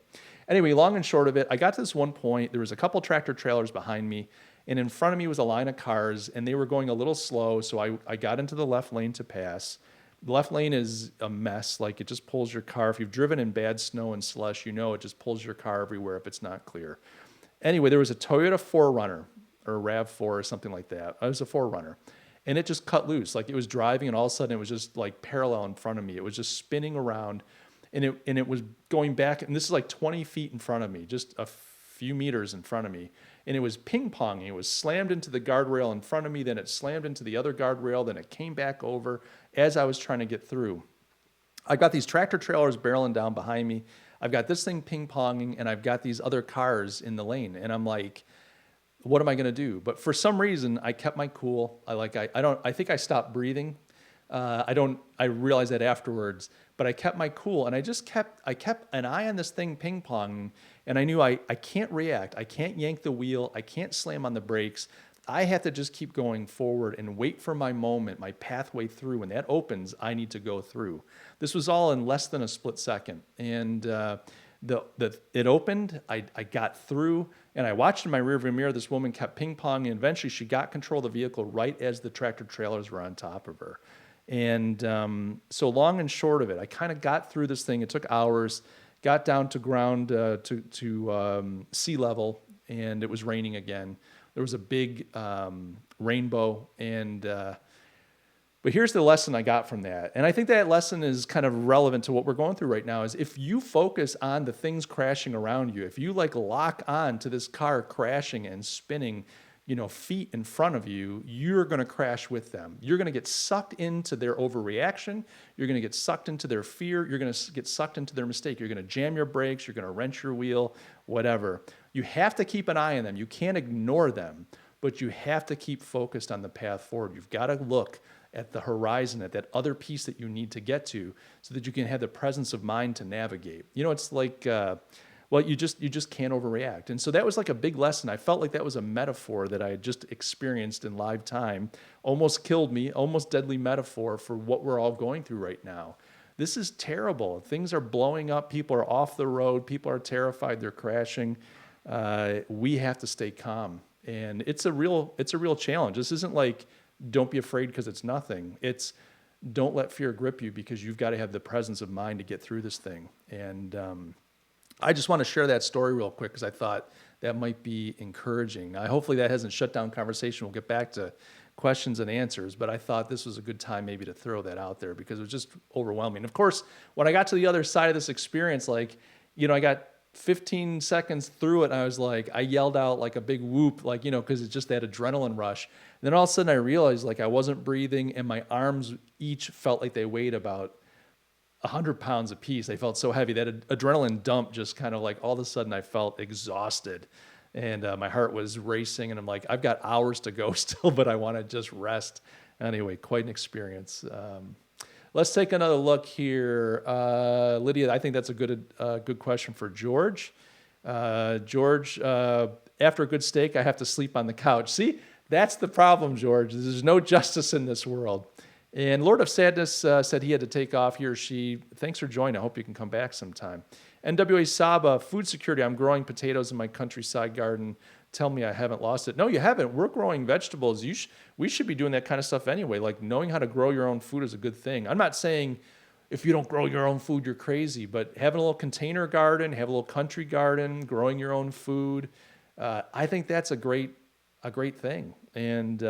Anyway, long and short of it, I got to this one point. There was a couple tractor trailers behind me, and in front of me was a line of cars, and they were going a little slow, so I got into the left lane to pass. The left lane is a mess. Like, it just pulls your car. If you've driven in bad snow and slush, you know it just pulls your car everywhere if it's not clear. Anyway, there was a Toyota 4Runner, or a RAV4 or something like that. It was a 4Runner. And it just cut loose. Like, it was driving, and all of a sudden it was just like parallel in front of me. It was just spinning around, and it was going back, and this is like 20 feet in front of me, just a few meters in front of me. And it was ping-ponging. It was slammed into the guardrail in front of me, then it slammed into the other guardrail, then it came back over as I was trying to get through. I've got these tractor trailers barreling down behind me. I've got this thing ping-ponging, and I've got these other cars in the lane. And I'm like, what am I going to do? But for some reason, I kept my cool. I think I stopped breathing. I realized that afterwards, but I kept my cool, and I kept an eye on this thing ping-ponging, and I knew I can't react. I can't yank the wheel. I can't slam on the brakes. I have to just keep going forward and wait for my moment, my pathway through. When that opens, I need to go through. This was all in less than a split second. And it opened, I got through, and I watched in my rearview mirror, this woman kept ping-ponging, and eventually she got control of the vehicle right as the tractor trailers were on top of her. And so long and short of it, I kind of got through this thing. It took hours, got down to ground to sea level, and it was raining again. There was a big rainbow, but here's the lesson I got from that. And I think that lesson is kind of relevant to what we're going through right now, is if you focus on the things crashing around you, if you like lock on to this car crashing and spinning, feet in front of you, you're going to crash with them. You're going to get sucked into their overreaction. You're going to get sucked into their fear. You're going to get sucked into their mistake. You're going to jam your brakes. You're going to wrench your wheel, whatever. You have to keep an eye on them. You can't ignore them, but you have to keep focused on the path forward. You've got to look at the horizon, at that other piece that you need to get to, so that you can have the presence of mind to navigate. It's like, you just can't overreact. And so that was like a big lesson. I felt like that was a metaphor that I had just experienced in live time. Almost killed me, almost deadly metaphor for what we're all going through right now. This is terrible. Things are blowing up. People are off the road. People are terrified. They're crashing. We have to stay calm. And it's a real challenge. This isn't like, don't be afraid because it's nothing. It's, don't let fear grip you, because you've got to have the presence of mind to get through this thing. And I just want to share that story real quick because I thought that might be encouraging. Hopefully that hasn't shut down conversation. We'll get back to questions and answers, but I thought this was a good time maybe to throw that out there because it was just overwhelming. Of course, when I got to the other side of this experience, I got 15 seconds through it, and I was like, I yelled out like a big whoop, because it's just that adrenaline rush. And then all of a sudden I realized I wasn't breathing, and my arms each felt like they weighed about 100 pounds apiece. They felt so heavy. That adrenaline dump just kind of all of a sudden I felt exhausted, and my heart was racing, and I'm like, I've got hours to go still, but I want to just rest. Anyway, quite an experience. Let's take another look here. Lydia, I think that's a good question for George. George, after a good steak, I have to sleep on the couch. See, that's the problem, George. There's no justice in this world. And Lord of Sadness said he had to take off, he or she. Thanks for joining. I hope you can come back sometime. NWA Saba, food security. I'm growing potatoes in my countryside garden. Tell me I haven't lost it. No, you haven't. We're growing vegetables. We should be doing that kind of stuff anyway. Knowing how to grow your own food is a good thing. I'm not saying if you don't grow your own food, you're crazy, but having a little container garden, have a little country garden, growing your own food, I think that's a great thing. And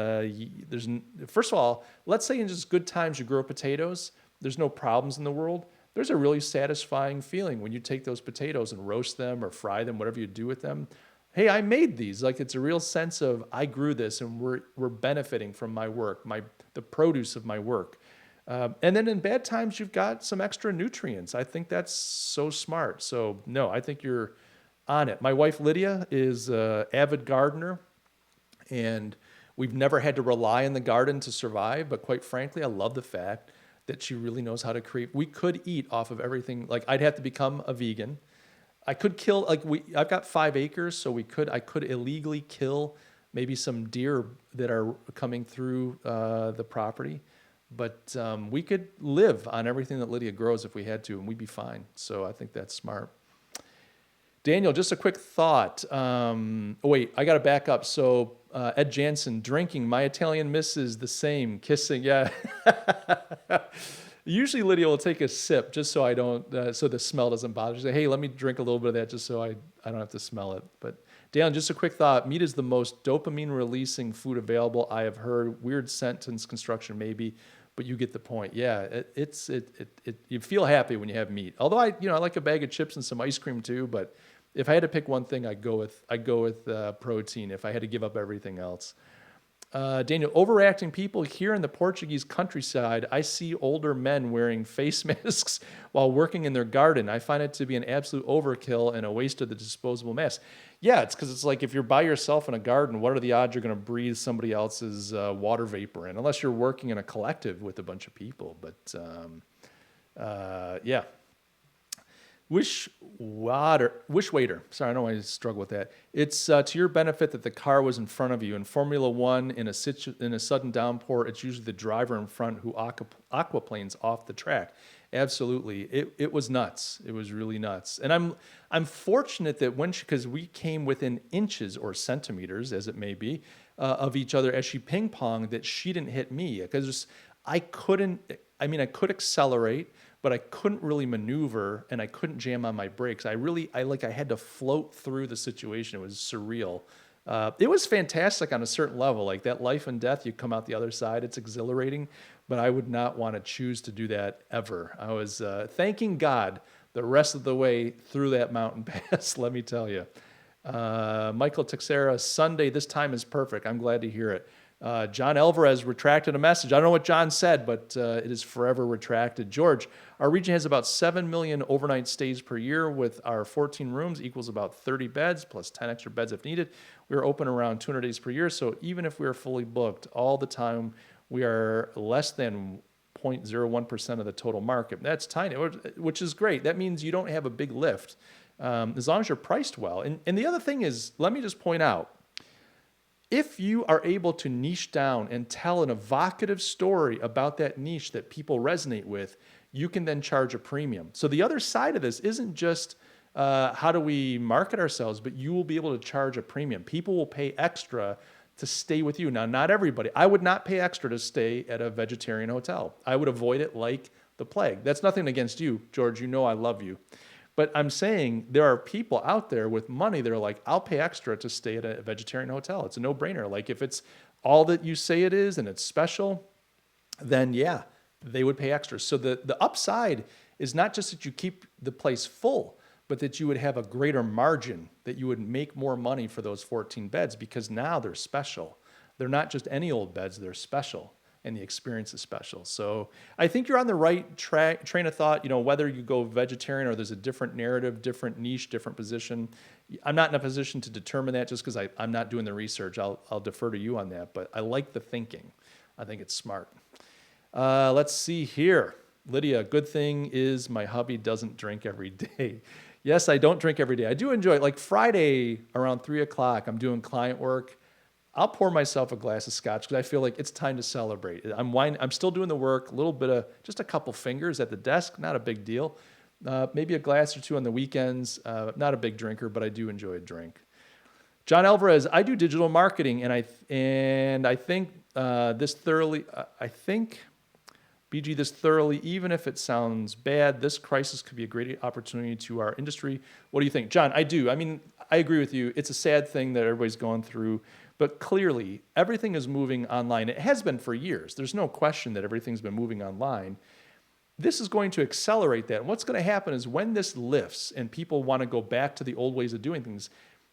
first of all, let's say in just good times you grow potatoes, there's no problems in the world. There's a really satisfying feeling when you take those potatoes and roast them or fry them, whatever you do with them. hey, I made these. Like it's a real sense of I grew this and we're benefiting from my work, the produce of my work. And then in bad times, you've got some extra nutrients. I think that's so smart. So no, I think you're on it. My wife Lydia is an avid gardener, and we've never had to rely on the garden to survive. But quite frankly, I love the fact that she really knows how to create. We could eat off of everything. Like I'd have to become a vegan. I could kill I've got 5 acres, so I could illegally kill maybe some deer that are coming through the property, but we could live on everything that Lydia grows if we had to, and we'd be fine. So I think that's smart. Daniel, just a quick thought. Oh wait, I got to back up. So Ed Jansen, drinking. My Italian misses the same. Kissing, yeah. Usually Lydia will take a sip just so I don't, so the smell doesn't bother. She say, hey, let me drink a little bit of that just so I don't have to smell it. But Dan, just a quick thought. Meat is the most dopamine releasing food available. I have heard. Weird sentence construction maybe, but you get the point. Yeah, you feel happy when you have meat. Although I like a bag of chips and some ice cream too. But if I had to pick one thing, I'd go with protein. If I had to give up everything else. Daniel, overreacting people here in the Portuguese countryside. I see older men wearing face masks while working in their garden. I find it to be an absolute overkill and a waste of the disposable mask. Yeah, it's because it's like if you're by yourself in a garden, what are the odds you're going to breathe somebody else's water vapor in? Unless you're working in a collective with a bunch of people. But yeah. Wish waiter. Sorry, I don't want to struggle with that. It's to your benefit that the car was in front of you. In Formula One, in a sudden downpour, it's usually the driver in front who aquaplanes off the track. Absolutely, it was nuts. It was really nuts. And I'm fortunate that because we came within inches or centimeters, as it may be, of each other as she ping ponged, that she didn't hit me because I couldn't. I mean, I could accelerate, but I couldn't really maneuver and I couldn't jam on my brakes. I had to float through the situation. It was surreal. It was fantastic on a certain level. Like that life and death, you come out the other side. It's exhilarating, but I would not want to choose to do that ever. I was thanking God the rest of the way through that mountain pass, let me tell you. Michael Texera, Sunday, this time is perfect. I'm glad to hear it. John Alvarez retracted a message. I don't know what John said, but it is forever retracted. George, our region has about 7 million overnight stays per year with our 14 rooms equals about 30 beds plus 10 extra beds if needed. We are open around 200 days per year. So even if we are fully booked all the time, we are less than 0.01% of the total market. That's tiny, which is great. That means you don't have a big lift as long as you're priced well. And the other thing is, let me just point out, if you are able to niche down and tell an evocative story about that niche that people resonate with, you can then charge a premium. So the other side of this isn't just how do we market ourselves, but you will be able to charge a premium. People will pay extra to stay with you. Now, not everybody. I would not pay extra to stay at a vegetarian hotel. I would avoid it like the plague. That's nothing against you, George. You know I love you. But I'm saying there are people out there with money that are like, I'll pay extra to stay at a vegetarian hotel. It's a no-brainer. Like if it's all that you say it is and it's special, then yeah, they would pay extra. So the upside is not just that you keep the place full, but that you would have a greater margin, that you would make more money for those 14 beds because now they're special. They're not just any old beds, they're special. And the experience is special. So I think you're on the right train of thought, whether you go vegetarian or there's a different narrative, different niche, different position. I'm not in a position to determine that just because I'm not doing the research. I'll defer to you on that, but I like the thinking. I think it's smart. Let's see here. Lydia, good thing is my hubby doesn't drink every day. Yes, I don't drink every day. I do enjoy it. Like Friday around 3:00, I'm doing client work. I'll pour myself a glass of scotch because I feel like it's time to celebrate. I'm still doing the work, a little bit of just a couple fingers at the desk, not a big deal. Maybe a glass or two on the weekends. Not a big drinker, but I do enjoy a drink. John Alvarez, I do digital marketing, and I think this thoroughly. I think BG this thoroughly, even if it sounds bad. This crisis could be a great opportunity to our industry. What do you think, John? I do. I mean, I agree with you. It's a sad thing that everybody's going through. But clearly, everything is moving online. It has been for years. There's no question that everything's been moving online. This is going to accelerate that. And what's going to happen is when this lifts and people want to go back to the old ways of doing things,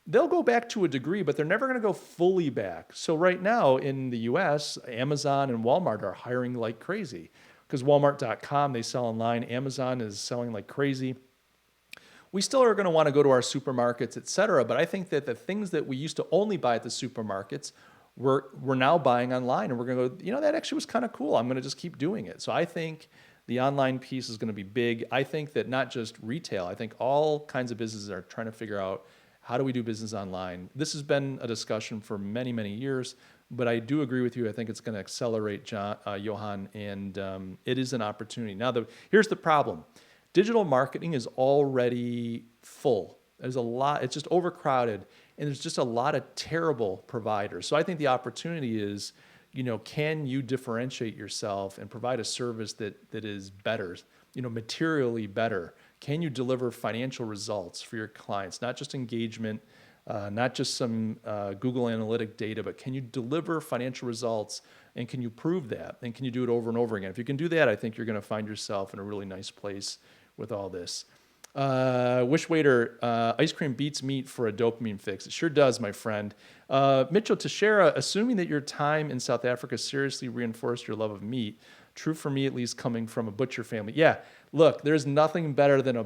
they'll go back to a degree, but they're never going to go fully back. So right now in the US, Amazon and Walmart are hiring like crazy because Walmart.com, they sell online. Amazon is selling like crazy. We still are going to want to go to our supermarkets, et cetera. But I think that the things that we used to only buy at the supermarkets, we're now buying online, and we're going to go, that actually was kind of cool. I'm going to just keep doing it. So I think the online piece is going to be big. I think that not just retail, I think all kinds of businesses are trying to figure out how do we do business online. This has been a discussion for many, many years, but I do agree with you. I think it's going to accelerate, Johan, and it is an opportunity. Now, here's the problem. Digital marketing is already full. There's a lot, it's just overcrowded, and there's just a lot of terrible providers. So I think the opportunity is, can you differentiate yourself and provide a service that is better, materially better? Can you deliver financial results for your clients, not just engagement, not just some Google Analytic data, but can you deliver financial results, and can you prove that? And can you do it over and over again? If you can do that, I think you're going to find yourself in a really nice place with all this. Wishwaiter, ice cream beats meat for a dopamine fix. It sure does, my friend. Mitchell Teixeira, assuming that your time in South Africa seriously reinforced your love of meat, true for me at least, coming from a butcher family. Yeah, look, there's nothing better than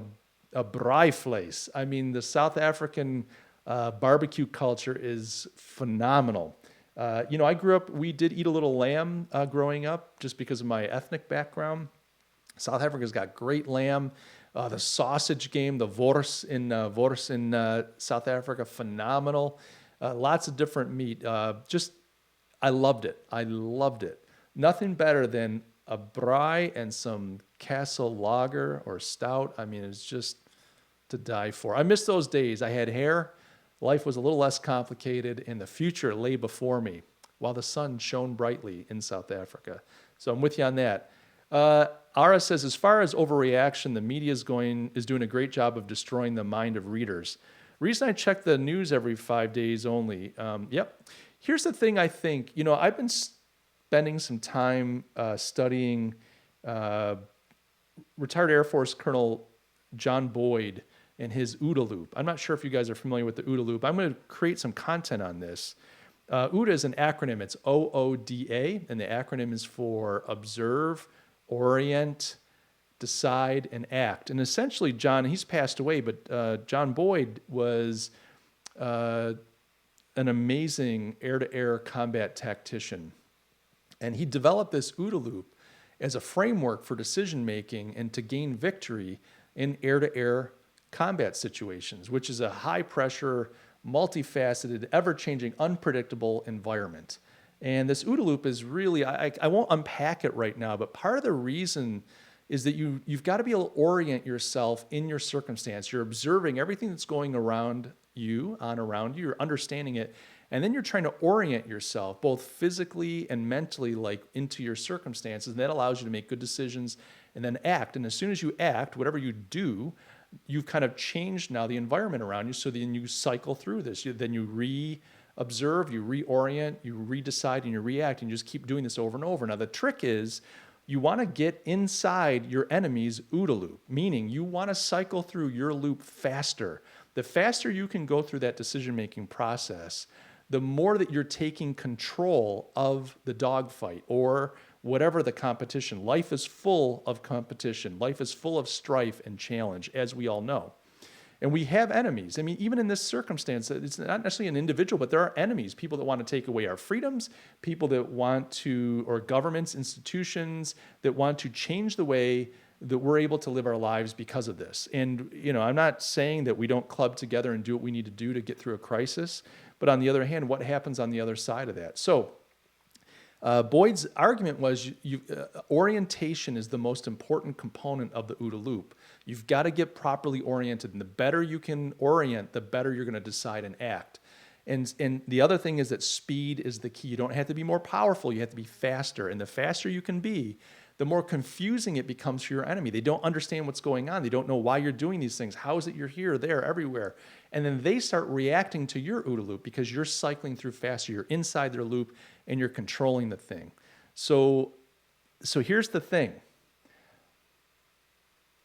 a braaivleis. I mean, the South African barbecue culture is phenomenal. I grew up, we did eat a little lamb growing up just because of my ethnic background. South Africa's got great lamb. The sausage game, the wors in South Africa, phenomenal. Lots of different meat. I loved it. I loved it. Nothing better than a braai and some Castle Lager or Stout. I mean, it's just to die for. I miss those days. I had hair. Life was a little less complicated, and the future lay before me while the sun shone brightly in South Africa. So I'm with you on that. Ara says, as far as overreaction, the media is doing a great job of destroying the mind of readers. Reason I check the news every 5 days only. Yep. Here's the thing I think. I've been spending some time studying retired Air Force Colonel John Boyd and his OODA loop. I'm not sure if you guys are familiar with the OODA loop. I'm going to create some content on this. OODA is an acronym. It's OODA, and the acronym is for Observe, Orient, Decide, and Act. And essentially, he's passed away, but John Boyd was an amazing air-to-air combat tactician. And he developed this OODA loop as a framework for decision-making and to gain victory in air-to-air combat situations, which is a high-pressure, multifaceted, ever-changing, unpredictable environment. And this OODA loop is really, I won't unpack it right now, but part of the reason is that you've got to be able to orient yourself in your circumstance. You're observing everything that's going around you, you're understanding it, and then you're trying to orient yourself both physically and mentally into your circumstances, and that allows you to make good decisions and then act. And as soon as you act, whatever you do, you've kind of changed now the environment around you, so then you cycle through this. Then you re-observe, you reorient, you redecide, and you react, and you just keep doing this over and over. Now, the trick is you want to get inside your enemy's OODA loop, meaning you want to cycle through your loop faster. The faster you can go through that decision-making process, the more that you're taking control of the dogfight or whatever the competition. Life is full of competition. Life is full of strife and challenge, as we all know. And we have enemies. I mean, even in this circumstance, it's not necessarily an individual, but there are enemies, people that want to take away our freedoms, people that want to, or governments, institutions that want to change the way that we're able to live our lives because of this. And, I'm not saying that we don't club together and do what we need to do to get through a crisis, but on the other hand, what happens on the other side of that? So, Boyd's argument was orientation is the most important component of the OODA loop. You've got to get properly oriented, and the better you can orient, the better you're going to decide and act. And the other thing is that speed is the key. You don't have to be more powerful, you have to be faster. And the faster you can be, the more confusing it becomes for your enemy. They don't understand what's going on. They don't know why you're doing these things. How is it you're here, there, everywhere? And then they start reacting to your OODA loop because you're cycling through faster. You're inside their loop and you're controlling the thing. So here's the thing.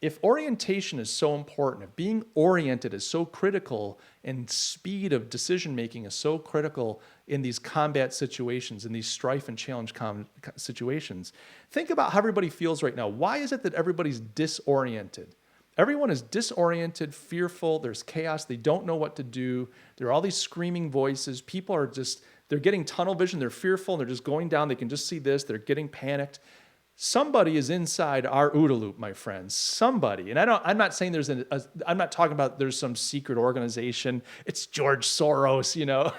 if orientation is so important, if being oriented is so critical, and speed of decision making is so critical in these combat situations, in these strife and challenge situations, think about how everybody feels right now. Why is it that everybody's disoriented? Everyone is disoriented, fearful. There's chaos. They don't know what to do. There are all these screaming voices. People are just, they're getting tunnel vision. They're fearful and they're just going down. They can just see this. They're getting panicked. Somebody is inside our OODA loop, my friends. Somebody. And I'm not saying I'm not talking about there's some secret organization. It's George Soros, you know.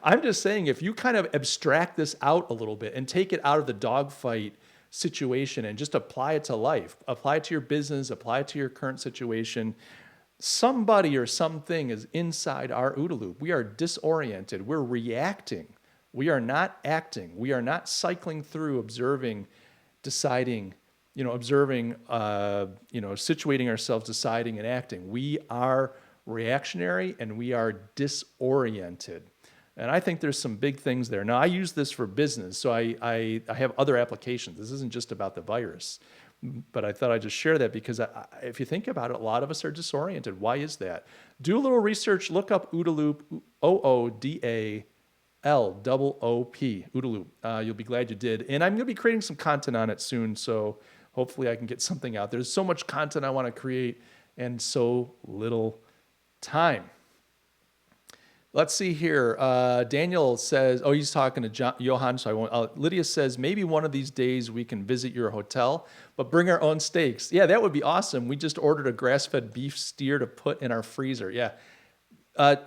I'm just saying if you kind of abstract this out a little bit and take it out of the dogfight situation and just apply it to life, apply it to your business, apply it to your current situation, somebody or something is inside our OODA loop. We are disoriented. We're reacting. We are not acting. We are not cycling through, observing, deciding, situating ourselves, deciding and acting. We are reactionary and we are disoriented. And I think there's some big things there. Now, I use this for business, so I have other applications. This isn't just about the virus. But I thought I'd just share that because if you think about it, a lot of us are disoriented. Why is that? Do a little research. Look up OODA loop, OODA. LOOP, OODA loop. You'll be glad you did. And I'm going to be creating some content on it soon, so hopefully I can get something out. There's so much content I want to create and so little time. Let's see here. Daniel says, he's talking to Johan, so I won't. Lydia says, maybe one of these days we can visit your hotel, but bring our own steaks. Yeah, that would be awesome. We just ordered a grass-fed beef steer to put in our freezer. Yeah.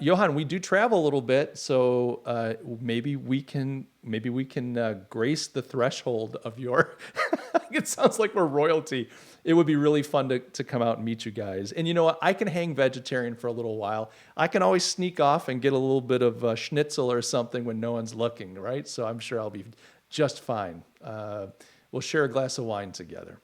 Johan, we do travel a little bit, so maybe we can grace the threshold of your. It sounds like we're royalty. It would be really fun to come out and meet you guys. And you know what? I can hang vegetarian for a little while. I can always sneak off and get a little bit of schnitzel or something when no one's looking, right? So I'm sure I'll be just fine. We'll share a glass of wine together.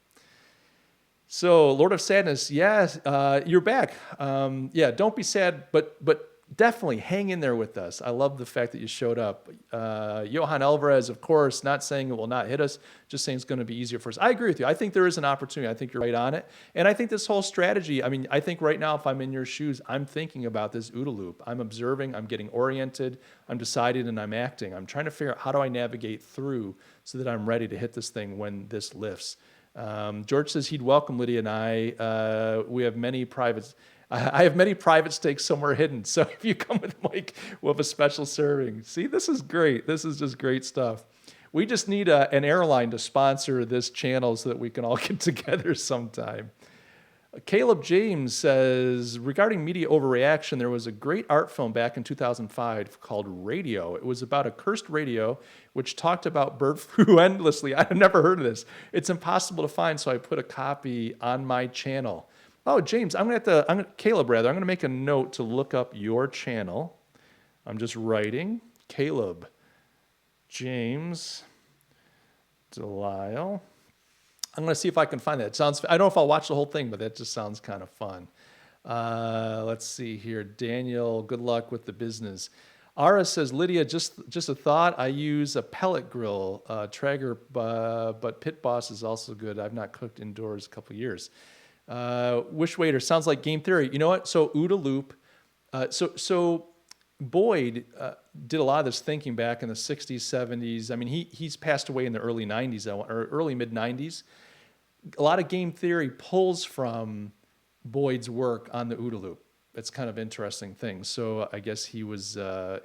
So, Lord of Sadness, yes, you're back. Don't be sad, but definitely hang in there with us. I love the fact that you showed up. Johan Alvarez, of course, not saying it will not hit us, just saying it's going to be easier for us. I agree with you. I think there is an opportunity. I think you're right on it. And I think this whole strategy, I think right now, if I'm in your shoes, I'm thinking about this OODA loop. I'm observing, I'm getting oriented, I'm deciding, and I'm acting. I'm trying to figure out how do I navigate through so that I'm ready to hit this thing when this lifts. George says he'd welcome Lydia and I. We have many privates. I have many private steaks somewhere hidden. So if you come with Mike, we'll have a special serving. See, this is great. This is just great stuff. We just need an airline to sponsor this channel so that we can all get together sometime. Caleb James says, regarding media overreaction, there was a great art film back in 2005 called Radio. It was about a cursed radio, which talked about bird flu endlessly. I've never heard of this. It's impossible to find, so I put a copy on my channel. Oh, James, Caleb, I'm going to make a note to look up your channel. I'm just writing. Caleb James Delisle. I'm going to see if I can find that. I don't know if I'll watch the whole thing, but that just sounds kind of fun. Let's see here. Daniel, good luck with the business. Ara says, Lydia, just a thought. I use a pellet grill, Traeger, but Pit Boss is also good. I've not cooked indoors a couple years. Wish Waiter, sounds like game theory. You know what? So OODA loop. So Boyd did a lot of this thinking back in the 60s, 70s. I mean, he's passed away in the early 90s, or early mid 90s. A lot of game theory pulls from Boyd's work on the OODA loop. It's kind of interesting thing. So I guess he was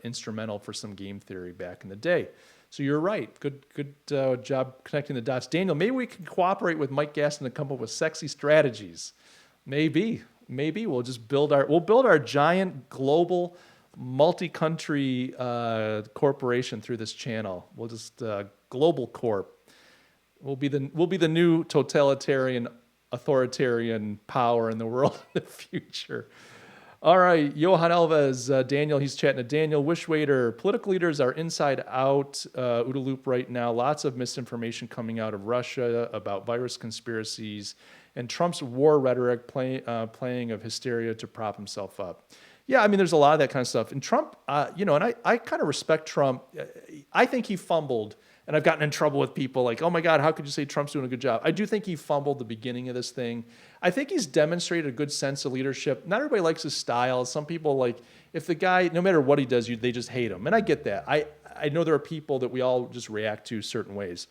instrumental for some game theory back in the day. So you're right. Good job connecting the dots. Daniel, maybe we can cooperate with Mike Gastin to come up with sexy strategies. Maybe we'll just build our giant global multi-country corporation through this channel. We'll just Global Corp. We'll be the new totalitarian, authoritarian power in the world in the future. All right, Johan Alves, Daniel, he's chatting to Daniel. Wish Waiter, political leaders are inside out OODA loop right now. Lots of misinformation coming out of Russia about virus conspiracies and Trump's war rhetoric playing of hysteria to prop himself up. Yeah, I mean, there's a lot of that kind of stuff. And Trump, and I kind of respect Trump. I think he fumbled And I've gotten in trouble with people like, oh my God, how could you say Trump's doing a good job? I do think he fumbled the beginning of this thing. I think he's demonstrated a good sense of leadership. Not everybody likes his style. Some people like, if the guy, no matter what he does, they just hate him. And I get that. I know there are people that we all just react to certain ways.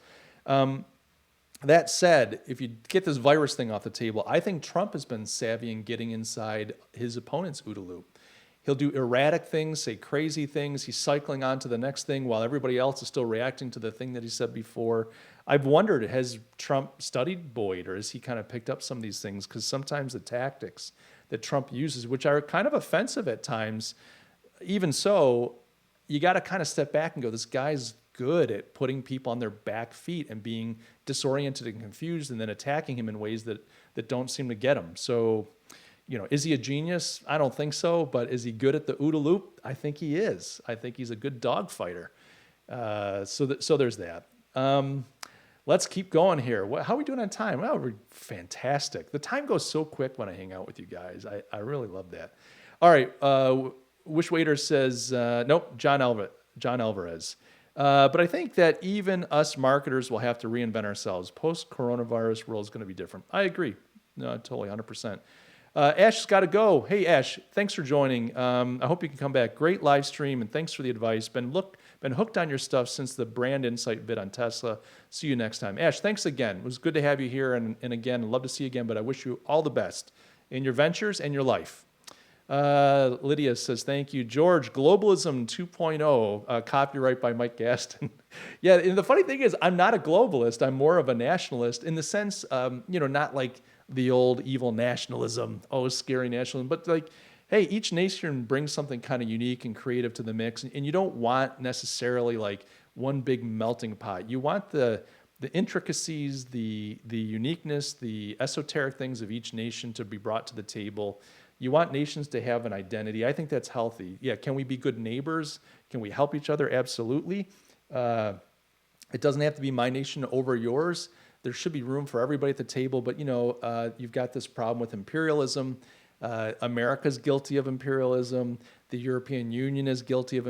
That said, if you get this virus thing off the table, I think Trump has been savvy in getting inside his opponent's OODA loop. He'll do erratic things, say crazy things. He's cycling on to the next thing while everybody else is still reacting to the thing that he said before. I've wondered, has Trump studied Boyd, or has he kind of picked up some of these things? Because sometimes the tactics that Trump uses, which are kind of offensive at times, even so, you got to kind of step back and go, this guy's good at putting people on their back feet and being disoriented and confused and then attacking him in ways that don't seem to get him. So, is he a genius? I don't think so. But is he good at the OODA loop? I think he is. I think he's a good dog fighter. So there's that. Let's keep going here. How are we doing on time? Well, we're fantastic. The time goes so quick when I hang out with you guys. I really love that. All right. Wish Waiter says, nope, John Alvarez. But I think that even us marketers will have to reinvent ourselves. Post-coronavirus world is going to be different. I agree. No, totally, 100%. Ash's got to go. Hey, Ash, thanks for joining. I hope you can come back. Great live stream, and thanks for the advice. Been hooked on your stuff since the brand insight vid on Tesla. See you next time. Ash, thanks again. It was good to have you here, and again, I'd love to see you again, but I wish you all the best in your ventures and your life. Lydia says, thank you. George, Globalism 2.0, copyright by Mike Gastin. Yeah, and the funny thing is, I'm not a globalist. I'm more of a nationalist in the sense, not like the old evil nationalism, scary nationalism, but like, hey, each nation brings something kind of unique and creative to the mix, and you don't want necessarily like one big melting pot. You want the intricacies, the uniqueness, the esoteric things of each nation to be brought to the table. You want nations to have an identity. I think that's healthy. Yeah, can we be good neighbors? Can we help each other? Absolutely. It doesn't have to be my nation over yours. There should be room for everybody at the table, but you've got this problem with imperialism. America's guilty of imperialism. The European Union is guilty of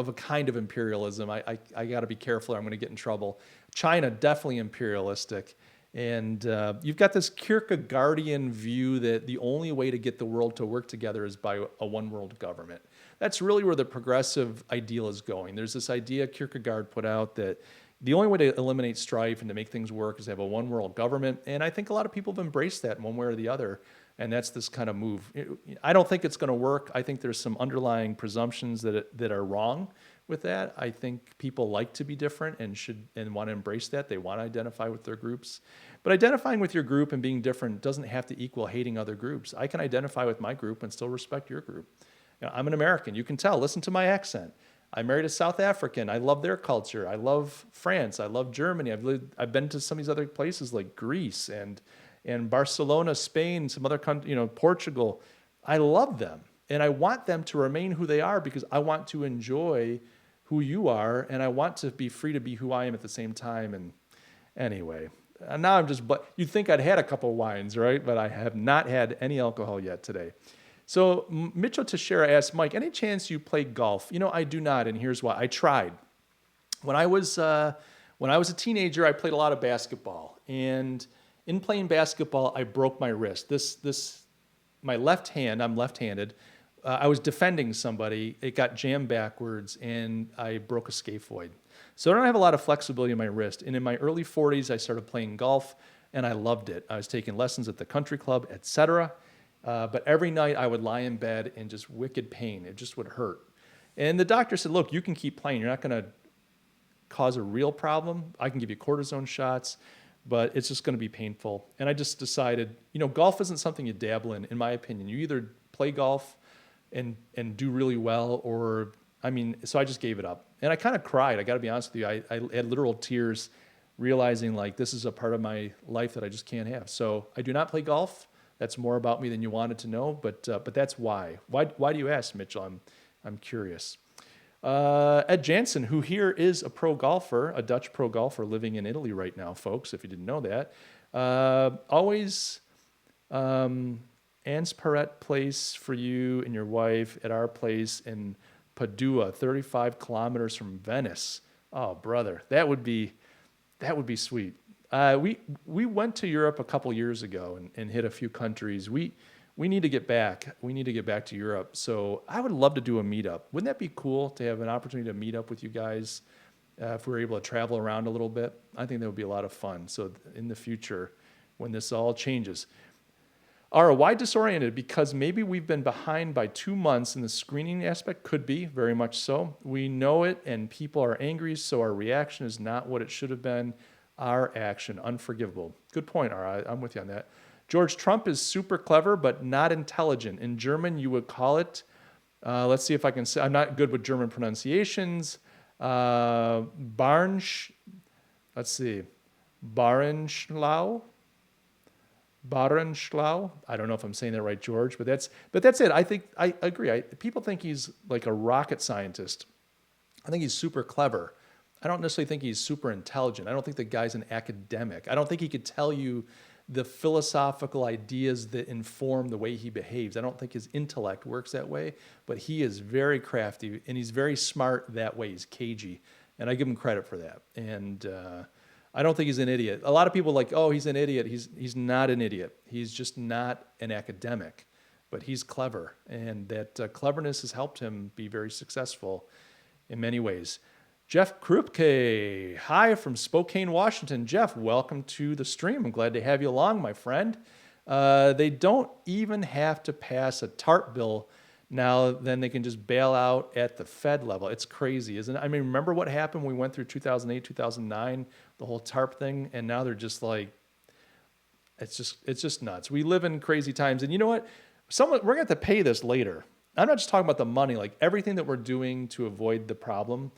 a kind of imperialism. I got to be careful or I'm going to get in trouble. China, definitely imperialistic. And you've got this Kierkegaardian view that the only way to get the world to work together is by a one world government. That's really where the progressive ideal is going. There's this idea Kierkegaard put out that the only way to eliminate strife and to make things work is to have a one world government. And I think a lot of people have embraced that in one way or the other. And that's this kind of move. I don't think it's going to work. I think there's some underlying presumptions that are wrong with that. I think people like to be different and want to embrace that. They want to identify with their groups. But identifying with your group and being different doesn't have to equal hating other groups. I can identify with my group and still respect your group. I'm an American. You can tell. Listen to my accent. I married a South African. I love their culture. I love France. I love Germany. I've been to some of these other places like Greece and Barcelona, Spain, some other countries, Portugal. I love them. And I want them to remain who they are because I want to enjoy who you are, and I want to be free to be who I am at the same time. And anyway, now you'd think I'd had a couple of wines, right? But I have not had any alcohol yet today. So Mitchell Teixeira asked, Mike, any chance you play golf? I do not, and here's why. I tried. When I was a teenager, I played a lot of basketball, and in playing basketball, I broke my wrist. My left hand, I'm left-handed. I was defending somebody. It got jammed backwards, and I broke a scaphoid. So I don't have a lot of flexibility in my wrist. And in my early 40s, I started playing golf, and I loved it. I was taking lessons at the country club, etc. But every night I would lie in bed in just wicked pain. It just would hurt. And the doctor said, look, you can keep playing. You're not going to cause a real problem. I can give you cortisone shots, but it's just going to be painful. And I just decided, golf isn't something you dabble in my opinion. You either play golf and do really well, so I just gave it up. And I kind of cried. I got to be honest with you. I had literal tears realizing like this is a part of my life that I just can't have. So I do not play golf. That's more about me than you wanted to know, but that's why. Why do you ask, Mitchell? I'm curious. Ed Jansen, who here is a pro golfer, a Dutch pro golfer living in Italy right now, folks, if you didn't know that. Always Ansparet place for you and your wife at our place in Padua, 35 kilometers from Venice. Oh, brother, that would be sweet. We went to Europe a couple years ago and hit a few countries. We need to get back. We need to get back to Europe. So I would love to do a meetup. Wouldn't that be cool to have an opportunity to meet up with you guys if we were able to travel around a little bit? I think that would be a lot of fun. So in the future, when this all changes. Are why disoriented? Because maybe we've been behind by 2 months in the screening aspect. Could be, very much so. We know it, and people are angry, so our reaction is not what it should have been. Our action, unforgivable. Good point, Ara. I'm with you on that. George, Trump is super clever, but not intelligent. In German, you would call it, let's see if I can say, I'm not good with German pronunciations. Let's see, Barenschlau? Barenschlau. I don't know if I'm saying that right, George, but that's it. I agree. People think he's like a rocket scientist. I think he's super clever. I don't necessarily think he's super intelligent. I don't think the guy's an academic. I don't think he could tell you the philosophical ideas that inform the way he behaves. I don't think his intellect works that way, but he is very crafty and he's very smart that way. He's cagey, and I give him credit for that. And I don't think he's an idiot. A lot of people are like, oh, he's an idiot. He's not an idiot. He's just not an academic, but he's clever, and that cleverness has helped him be very successful in many ways. Jeff Krupke, hi from Spokane, Washington. Jeff, welcome to the stream. I'm glad to have you along, my friend. They don't even have to pass a TARP bill now, then they can just bail out at the Fed level. It's crazy, isn't it? I mean, remember what happened when we went through 2008, 2009, the whole TARP thing, and now they're just like, it's just nuts. We live in crazy times, and you know what? We're going to have to pay this later. I'm not just talking about the money, like everything that we're doing to avoid the problem.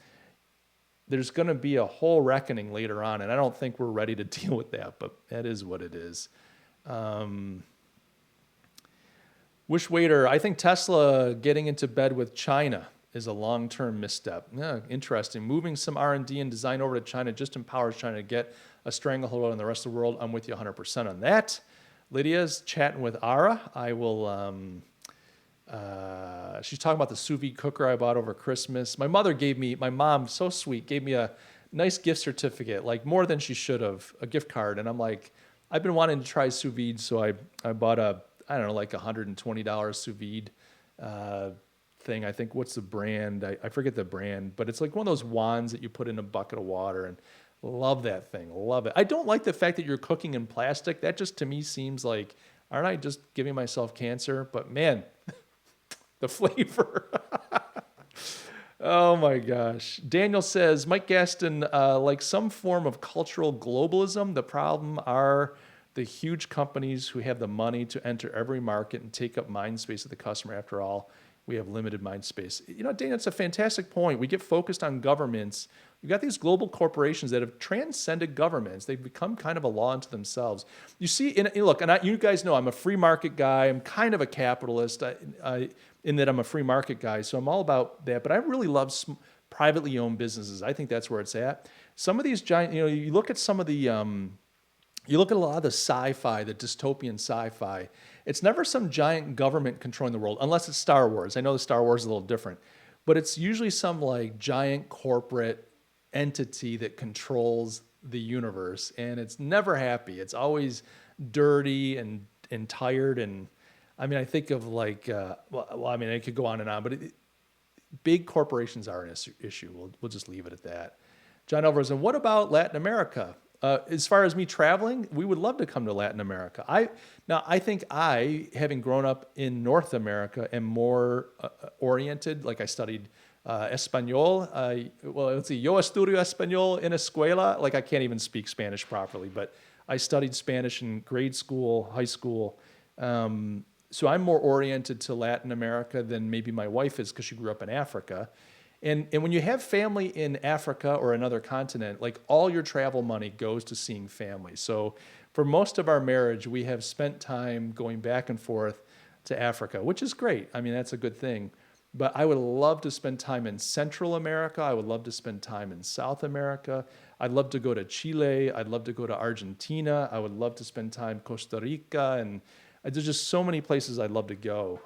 There's going to be a whole reckoning later on, and I don't think we're ready to deal with that, but that is what it is. Wish Waiter, I think Tesla getting into bed with China is a long-term misstep. Yeah, interesting. Moving some R&D and design over to China just empowers China to get a stranglehold on the rest of the world. I'm with you 100% on that. Lydia's chatting with Ara. I will... she's talking about the sous vide cooker I bought over Christmas. My mom, so sweet, gave me a nice gift certificate, like more than she should have, a gift card. And I'm like, I've been wanting to try sous vide, so I bought like $120 sous vide thing. I think, what's the brand? I forget the brand, but it's like one of those wands that you put in a bucket of water, and love that thing. Love it. I don't like the fact that you're cooking in plastic. That just to me seems like, aren't I just giving myself cancer? But man, the flavor. Oh my gosh. Daniel says, Mike Gastin, like some form of cultural globalism, the problem are the huge companies who have the money to enter every market and take up mind space of the customer. After all, we have limited mind space. You know, Daniel, it's a fantastic point. We get focused on governments. You've got these global corporations that have transcended governments. They've become kind of a law unto themselves. You see, look, and you guys know I'm a free market guy. I'm kind of a capitalist in that I'm a free market guy. So I'm all about that. But I really love privately owned businesses. I think that's where it's at. Some of these giant, you look at some of the, you look at a lot of the sci-fi, the dystopian sci-fi. It's never some giant government controlling the world, unless it's Star Wars. I know the Star Wars is a little different. But it's usually some like giant corporate entity that controls the universe, and it's never happy. It's always dirty and tired. And I mean, I think of like, I mean, I could go on and on, but big corporations are an issue. We'll just leave it at that. John Alvarez, and what about Latin America? As far as me traveling, we would love to come to Latin America. I think having grown up in North America, am more oriented. Like I studied Espanol. Let's see. Yo estudio Español en escuela. Like I can't even speak Spanish properly, but I studied Spanish in grade school, high school. So I'm more oriented to Latin America than maybe my wife is, because she grew up in Africa. And when you have family in Africa or another continent, like all your travel money goes to seeing family. So for most of our marriage, we have spent time going back and forth to Africa, which is great. I mean, that's a good thing. But I would love to spend time in Central America. I would love to spend time in South America. I'd love to go to Chile. I'd love to go to Argentina. I would love to spend time in Costa Rica. And there's just so many places I'd love to go.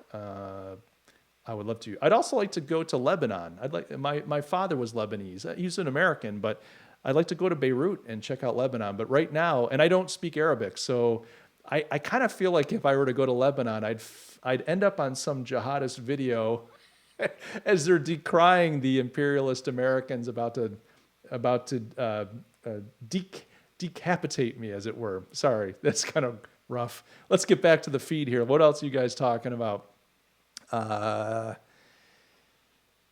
I would love to. I'd also like to go to Lebanon. My father was Lebanese. He's an American, but I'd like to go to Beirut and check out Lebanon. But right now, and I don't speak Arabic, so I kind of feel like if I were to go to Lebanon, I'd end up on some jihadist video as they're decrying the imperialist Americans about to decapitate me, as it were. Sorry, that's kind of rough. Let's get back to the feed here. What else are you guys talking about?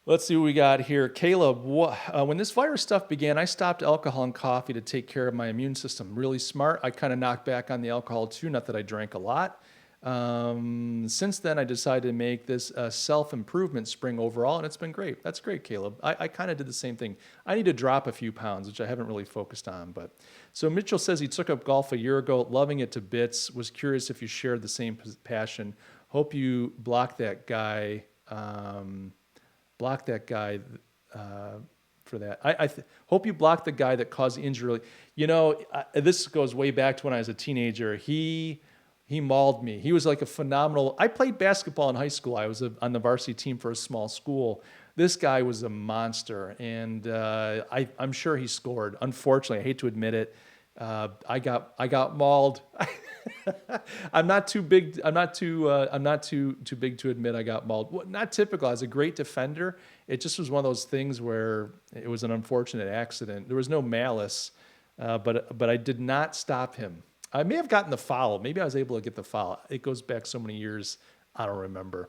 Let's see what we got here. Caleb, when this virus stuff began, I stopped alcohol and coffee to take care of my immune system. Really smart. I kind of knocked back on the alcohol too, not that I drank a lot. Since then, I decided to make this a self-improvement spring overall, and it's been great. That's great, Caleb. I kind of did the same thing. I need to drop a few pounds, which I haven't really focused on. But so Mitchell says he took up golf a year ago, loving it to bits. Was curious if you shared the same passion. Hope you block that guy. For that. I hope you block the guy that caused the injury. You know, this goes way back to when I was a teenager. He mauled me. He was like a phenomenal. I played basketball in high school. I was on the varsity team for a small school. This guy was a monster, and I'm sure he scored. Unfortunately, I hate to admit it. I got mauled. I'm not too big. I'm not too big to admit I got mauled. Well, not typical. I was a great defender. It just was one of those things where it was an unfortunate accident. There was no malice, but I did not stop him. I may have gotten the foul. Maybe I was able to get the foul. It goes back so many years, I don't remember.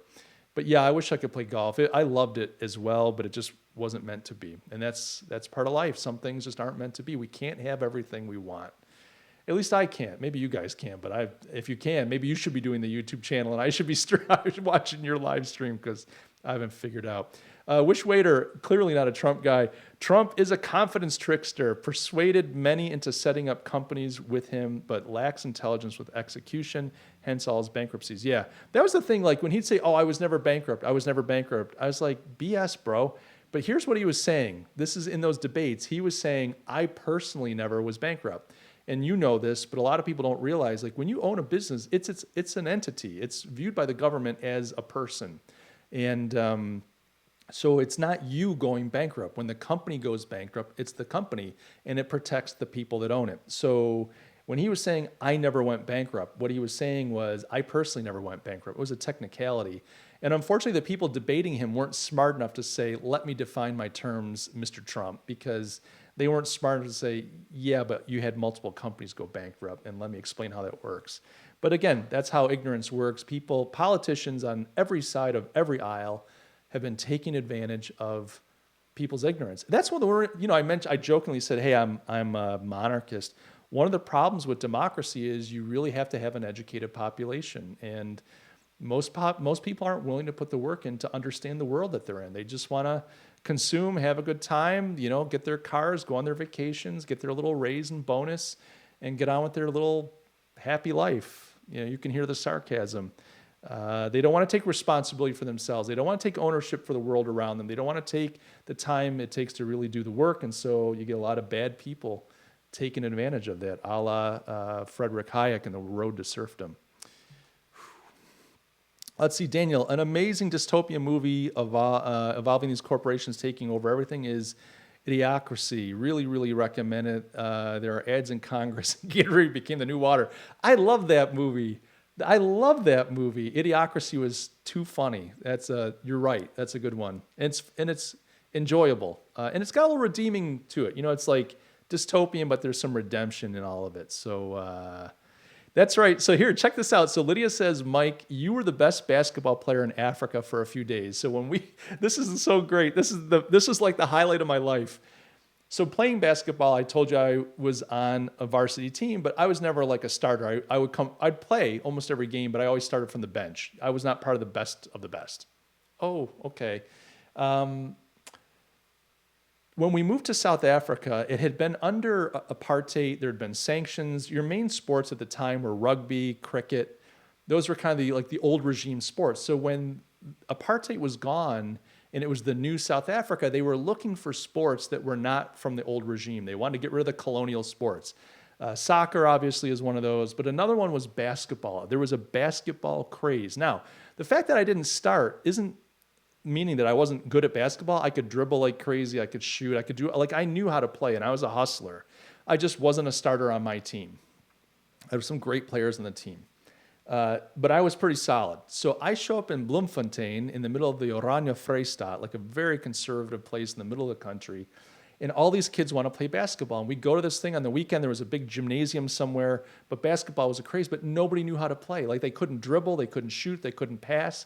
But yeah, I wish I could play golf. I loved it as well, but it just wasn't meant to be. And that's part of life. Some things just aren't meant to be. We can't have everything we want. At least I can't. Maybe you guys can, but if you can, maybe you should be doing the YouTube channel and I should be watching your live stream because I haven't figured out. Wish Waiter, clearly not a Trump guy. Trump is a confidence trickster, persuaded many into setting up companies with him, but lacks intelligence with execution, hence all his bankruptcies. Yeah, that was the thing. Like when he'd say, oh, I was never bankrupt. I was like, BS, bro. But here's what he was saying. This is in those debates. He was saying, I personally never was bankrupt. And you know this, but a lot of people don't realize, like when you own a business, it's an entity. It's viewed by the government as a person. And so it's not you going bankrupt. When the company goes bankrupt, it's the company, and it protects the people that own it. So when he was saying, I never went bankrupt, what he was saying was, I personally never went bankrupt. It was a technicality. And unfortunately, the people debating him weren't smart enough to say, let me define my terms, Mr. Trump, because they weren't smart enough to say, yeah, but you had multiple companies go bankrupt, and let me explain how that works. But again, that's how ignorance works. Politicians on every side of every aisle have been taking advantage of people's ignorance. That's what I jokingly said, hey, I'm a monarchist. One of the problems with democracy is you really have to have an educated population. And most people aren't willing to put the work in to understand the world that they're in. They just want to consume, have a good time, get their cars, go on their vacations, get their little raise and bonus, and get on with their little happy life. You can hear the sarcasm. They don't want to take responsibility for themselves. They don't want to take ownership for the world around them. They don't want to take the time it takes to really do the work. And so you get a lot of bad people taking advantage of that, a la Frederick Hayek and The Road to Serfdom. Let's see, Daniel, an amazing dystopian movie involving these corporations taking over everything is Idiocracy. Really, really recommend it. There are ads in Congress. Gatorade became the new water. I love that movie. Idiocracy was too funny. You're right. That's a good one. And it's enjoyable. And it's got a little redeeming to it. It's like dystopian, but there's some redemption in all of it. So that's right. So here, check this out. So Lydia says, Mike, you were the best basketball player in Africa for a few days. So this is so great. This is like the highlight of my life. So playing basketball, I told you I was on a varsity team, but I was never like a starter. I'd play almost every game, but I always started from the bench. I was not part of the best of the best. Oh, okay. When we moved to South Africa, it had been under apartheid. There had been sanctions. Your main sports at the time were rugby, cricket. Those were kind of the old regime sports. So when apartheid was gone and it was the new South Africa, they were looking for sports that were not from the old regime. They wanted to get rid of the colonial sports. Soccer, obviously, is one of those. But another one was basketball. There was a basketball craze. Now, the fact that I didn't start isn't meaning that I wasn't good at basketball. I could dribble like crazy. I could shoot. I could do, like, I knew how to play, and I was a hustler. I just wasn't a starter on my team. There were some great players on the team. But I was pretty solid. So I show up in Bloemfontein in the middle of the Oranje Vrijstaat, like a very conservative place in the middle of the country. And all these kids want to play basketball. And we go to this thing on the weekend. There was a big gymnasium somewhere, but basketball was a craze, but nobody knew how to play. Like, they couldn't dribble, they couldn't shoot, they couldn't pass.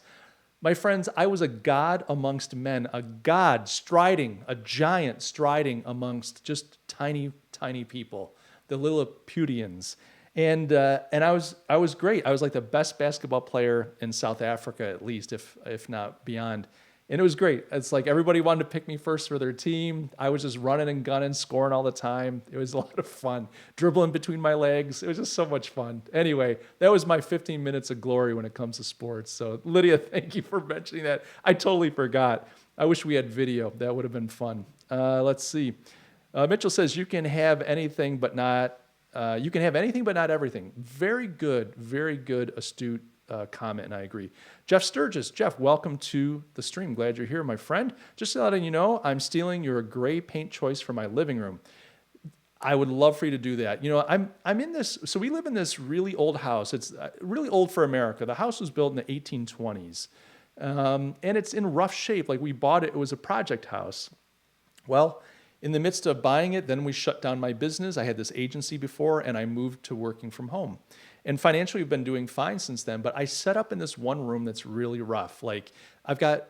My friends, I was a god amongst men, a god striding, a giant striding amongst just tiny, tiny people, the Lilliputians. And I was great. I was like the best basketball player in South Africa, at least, if not beyond. And it was great. It's like everybody wanted to pick me first for their team. I was just running and gunning, scoring all the time. It was a lot of fun. Dribbling between my legs. It was just so much fun. Anyway, that was my 15 minutes of glory when it comes to sports. So Lydia, thank you for mentioning that. I totally forgot. I wish we had video. That would have been fun. Let's see. Mitchell says you can have anything but not everything. Very good, astute comment, and I agree. Jeff Sturgis. Jeff, welcome to the stream. Glad you're here, my friend. Just letting you know, I'm stealing your gray paint choice for my living room. I would love for you to do that. You know, I'm in this, so we live in this really old house. It's really old for America. The house was built in the 1820s, and it's in rough shape. Like, we bought it, it was a project house. Well, in the midst of buying it, then we shut down my business. I had this agency before, and I moved to working from home. And financially, we've been doing fine since then, but I set up in this one room that's really rough. Like, I've got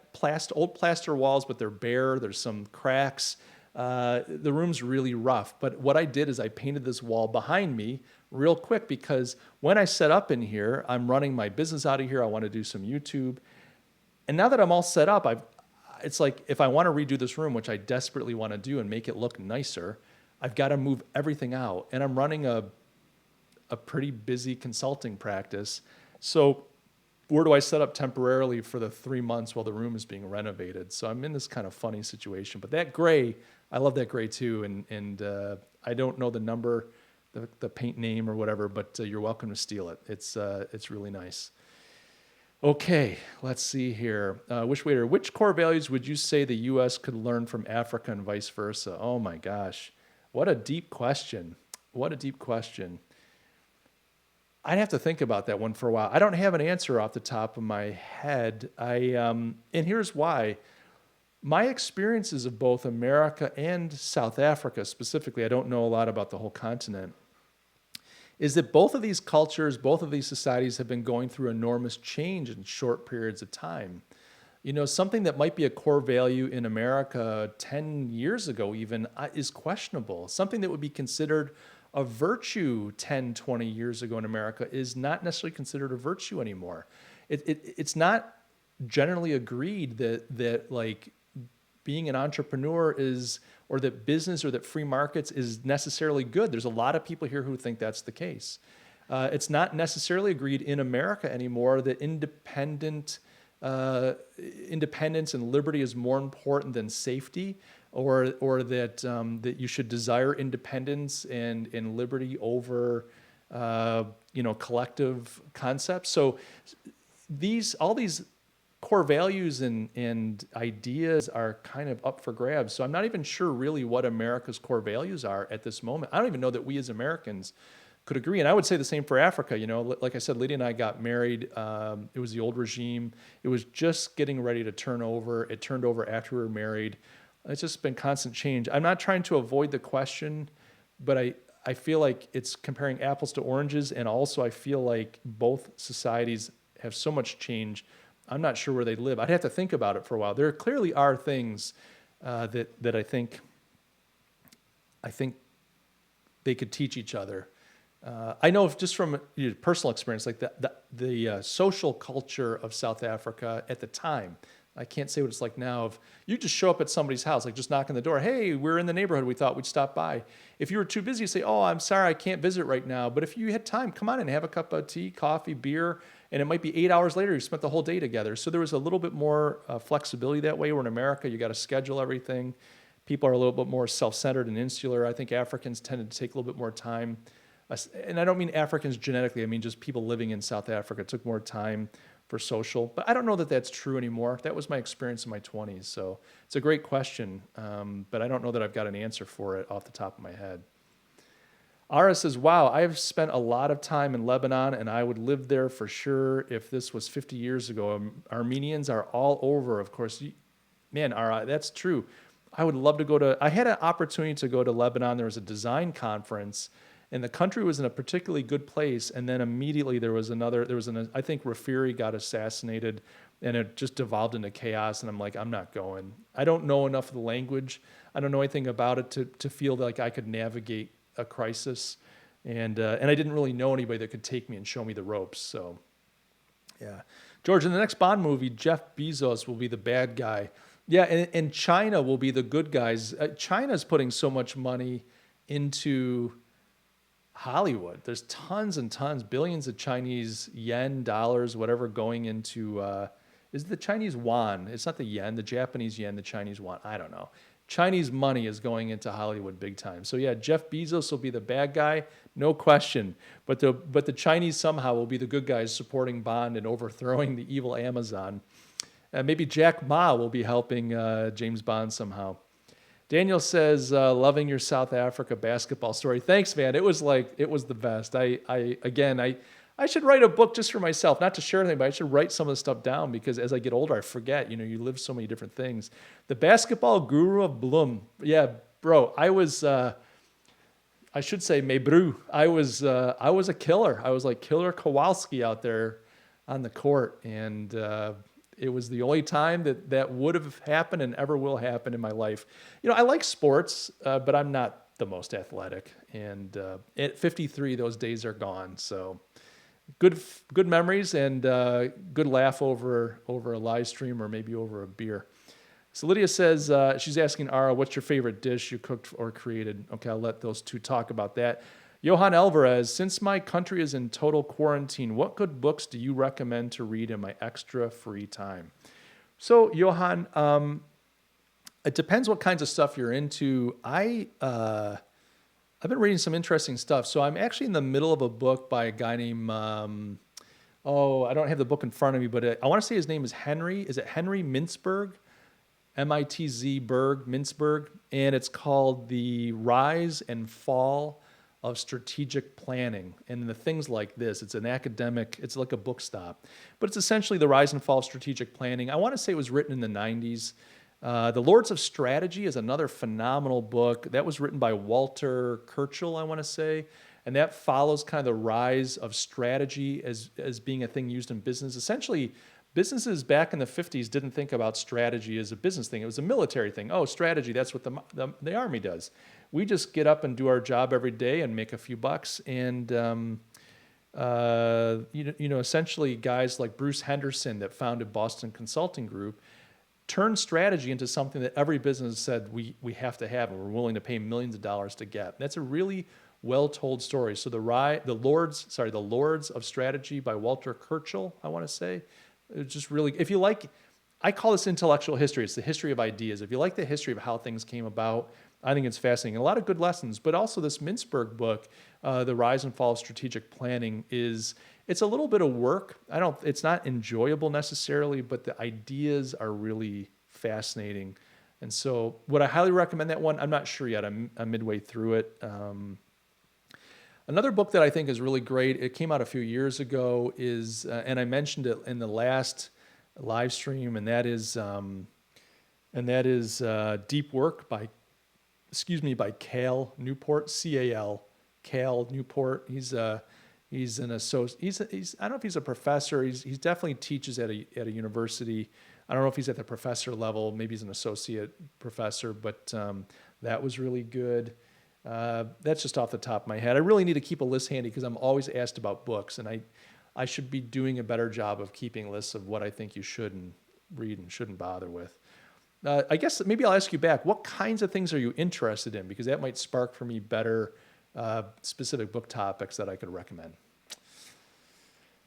old plaster walls, but they're bare. There's some cracks. The room's really rough. But what I did is I painted this wall behind me real quick, because when I set up in here, I'm running my business out of here. I want to do some YouTube. And now that I'm all set up, it's like, if I want to redo this room, which I desperately want to do and make it look nicer, I've got to move everything out. And I'm running a pretty busy consulting practice. So where do I set up temporarily for the 3 months while the room is being renovated? So I'm in this kind of funny situation. But that gray, I love that gray too. And I don't know the number, the paint name or whatever, but you're welcome to steal it. It's really nice. Okay, let's see here. Which core values would you say the U.S. could learn from Africa and vice versa? Oh my gosh, what a deep question. I'd have to think about that one for a while. I don't have an answer off the top of my head. And here's why. My experiences of both America and South Africa specifically, I don't know a lot about the whole continent, is that both of these cultures, both of these societies have been going through enormous change in short periods of time. You know, something that might be a core value in America 10 years ago even is questionable. Something that would be considered a virtue 10, 20 years ago in America is not necessarily considered a virtue anymore. It's not generally agreed that like being an entrepreneur is, or that business or that free markets is necessarily good. There's a lot of people here who think that's the case. It's not necessarily agreed in America anymore that independence and liberty is more important than safety, or that that you should desire independence and liberty over collective concepts. So all these core values and ideas are kind of up for grabs. So I'm not even sure really what America's core values are at this moment. I don't even know that we as Americans could agree. And I would say the same for Africa. You know, like I said, Lydia and I got married. It was the old regime. It was just getting ready to turn over. It turned over after we were married. It's just been constant change. I'm not trying to avoid the question, but I feel like it's comparing apples to oranges. And also I feel like both societies have so much change. I'm not sure where they live. I'd have to think about it for a while. There clearly are things that I think they could teach each other. I know just from personal experience, like the social culture of South Africa at the time. I can't say what it's like now. If you just show up at somebody's house, like just knock on the door, hey, we're in the neighborhood, we thought we'd stop by. If you were too busy, you say, oh, I'm sorry, I can't visit right now. But if you had time, come on and have a cup of tea, coffee, beer, and it might be 8 hours later, you spent the whole day together. So there was a little bit more flexibility that way. Where in America, you got to schedule everything. People are a little bit more self-centered and insular. I think Africans tended to take a little bit more time. And I don't mean Africans genetically, I mean just people living in South Africa took more time for social. But I don't know that that's true anymore. That was my experience in my 20s. So it's a great question, but I don't know that I've got an answer for it off the top of my head. Ara says, wow, I've spent a lot of time in Lebanon and I would live there for sure if this was 50 years ago. Armenians are all over, of course. Man, Ara, that's true. I would love to go to, I had an opportunity to go to Lebanon. There was a design conference and the country was in a particularly good place. And then immediately I think Rafiri got assassinated and it just devolved into chaos. And I'm like, I'm not going. I don't know enough of the language. I don't know anything about it to feel like I could navigate a crisis. And I didn't really know anybody that could take me and show me the ropes. So yeah. George, in the next Bond movie, Jeff Bezos will be the bad guy. Yeah, and China will be the good guys. China's putting so much money into Hollywood. There's tons and tons, billions of Chinese yen, dollars, whatever, going into, is it the Chinese yuan? It's not the yen, the Japanese yen, the Chinese yuan. I don't know. Chinese money is going into Hollywood big time. So yeah, Jeff Bezos will be the bad guy, no question. But the Chinese somehow will be the good guys supporting Bond and overthrowing the evil Amazon. Maybe Jack Ma will be helping James Bond somehow. Daniel says, loving your South Africa basketball story. Thanks, man. It was the best. I should write a book just for myself, not to share anything, but I should write some of the stuff down because as I get older, I forget, you live so many different things. The basketball guru of Bloom. Yeah, bro, I was, I should say Mebru. I was a killer. I was like Killer Kowalski out there on the court. And, it was the only time that would have happened and ever will happen in my life. I like sports, but I'm not the most athletic. And at 53, those days are gone. So good memories and good laugh over a live stream or maybe over a beer. So Lydia says, she's asking Ara, what's your favorite dish you cooked or created? Okay, I'll let those two talk about that. Johan Alvarez, since my country is in total quarantine, what good books do you recommend to read in my extra free time? So, Johan, it depends what kinds of stuff you're into. I've been reading some interesting stuff. So I'm actually in the middle of a book by a guy named, I don't have the book in front of me, but I want to say his name is Henry. Is it Henry Mintzberg? M-I-T-Z Berg, Mintzberg. And it's called The Rise and Fall of Strategic Planning. And the things like this, it's an academic, it's like a book stop, but it's essentially the rise and fall of strategic planning. I want to say it was written in the 90s. The Lords of Strategy is another phenomenal book. That was written by Walter Kirchhoff, I want to say. And that follows kind of the rise of strategy as being a thing used in business. Essentially, businesses back in the 50s didn't think about strategy as a business thing. It was a military thing. Oh, strategy, that's what the Army does. We just get up and do our job every day and make a few bucks. And, essentially guys like Bruce Henderson that founded Boston Consulting Group turned strategy into something that every business said we have to have and we're willing to pay millions of dollars to get. That's a really well-told story. So the Lords of Strategy by Walter Kirchhoff, I want to say. It's just really, if you like, I call this intellectual history. It's the history of ideas. If you like the history of how things came about, I think it's fascinating. A lot of good lessons, but also this Mintzberg book, The Rise and Fall of Strategic Planning, it's a little bit of work. It's not enjoyable necessarily, but the ideas are really fascinating. And so would I highly recommend that one? I'm not sure yet. I'm midway through it. Another book that I think is really great, it came out a few years ago, is, and I mentioned it in the last live stream, and that is Deep Work by Cal Newport, C-A-L, Cal Newport. He's an associate. I don't know if he's a professor. He's definitely teaches at a university. I don't know if he's at the professor level. Maybe he's an associate professor, but that was really good. That's just off the top of my head. I really need to keep a list handy because I'm always asked about books, and I should be doing a better job of keeping lists of what I think you shouldn't read and shouldn't bother with. I guess maybe I'll ask you back, what kinds of things are you interested in? Because that might spark for me better specific book topics that I could recommend.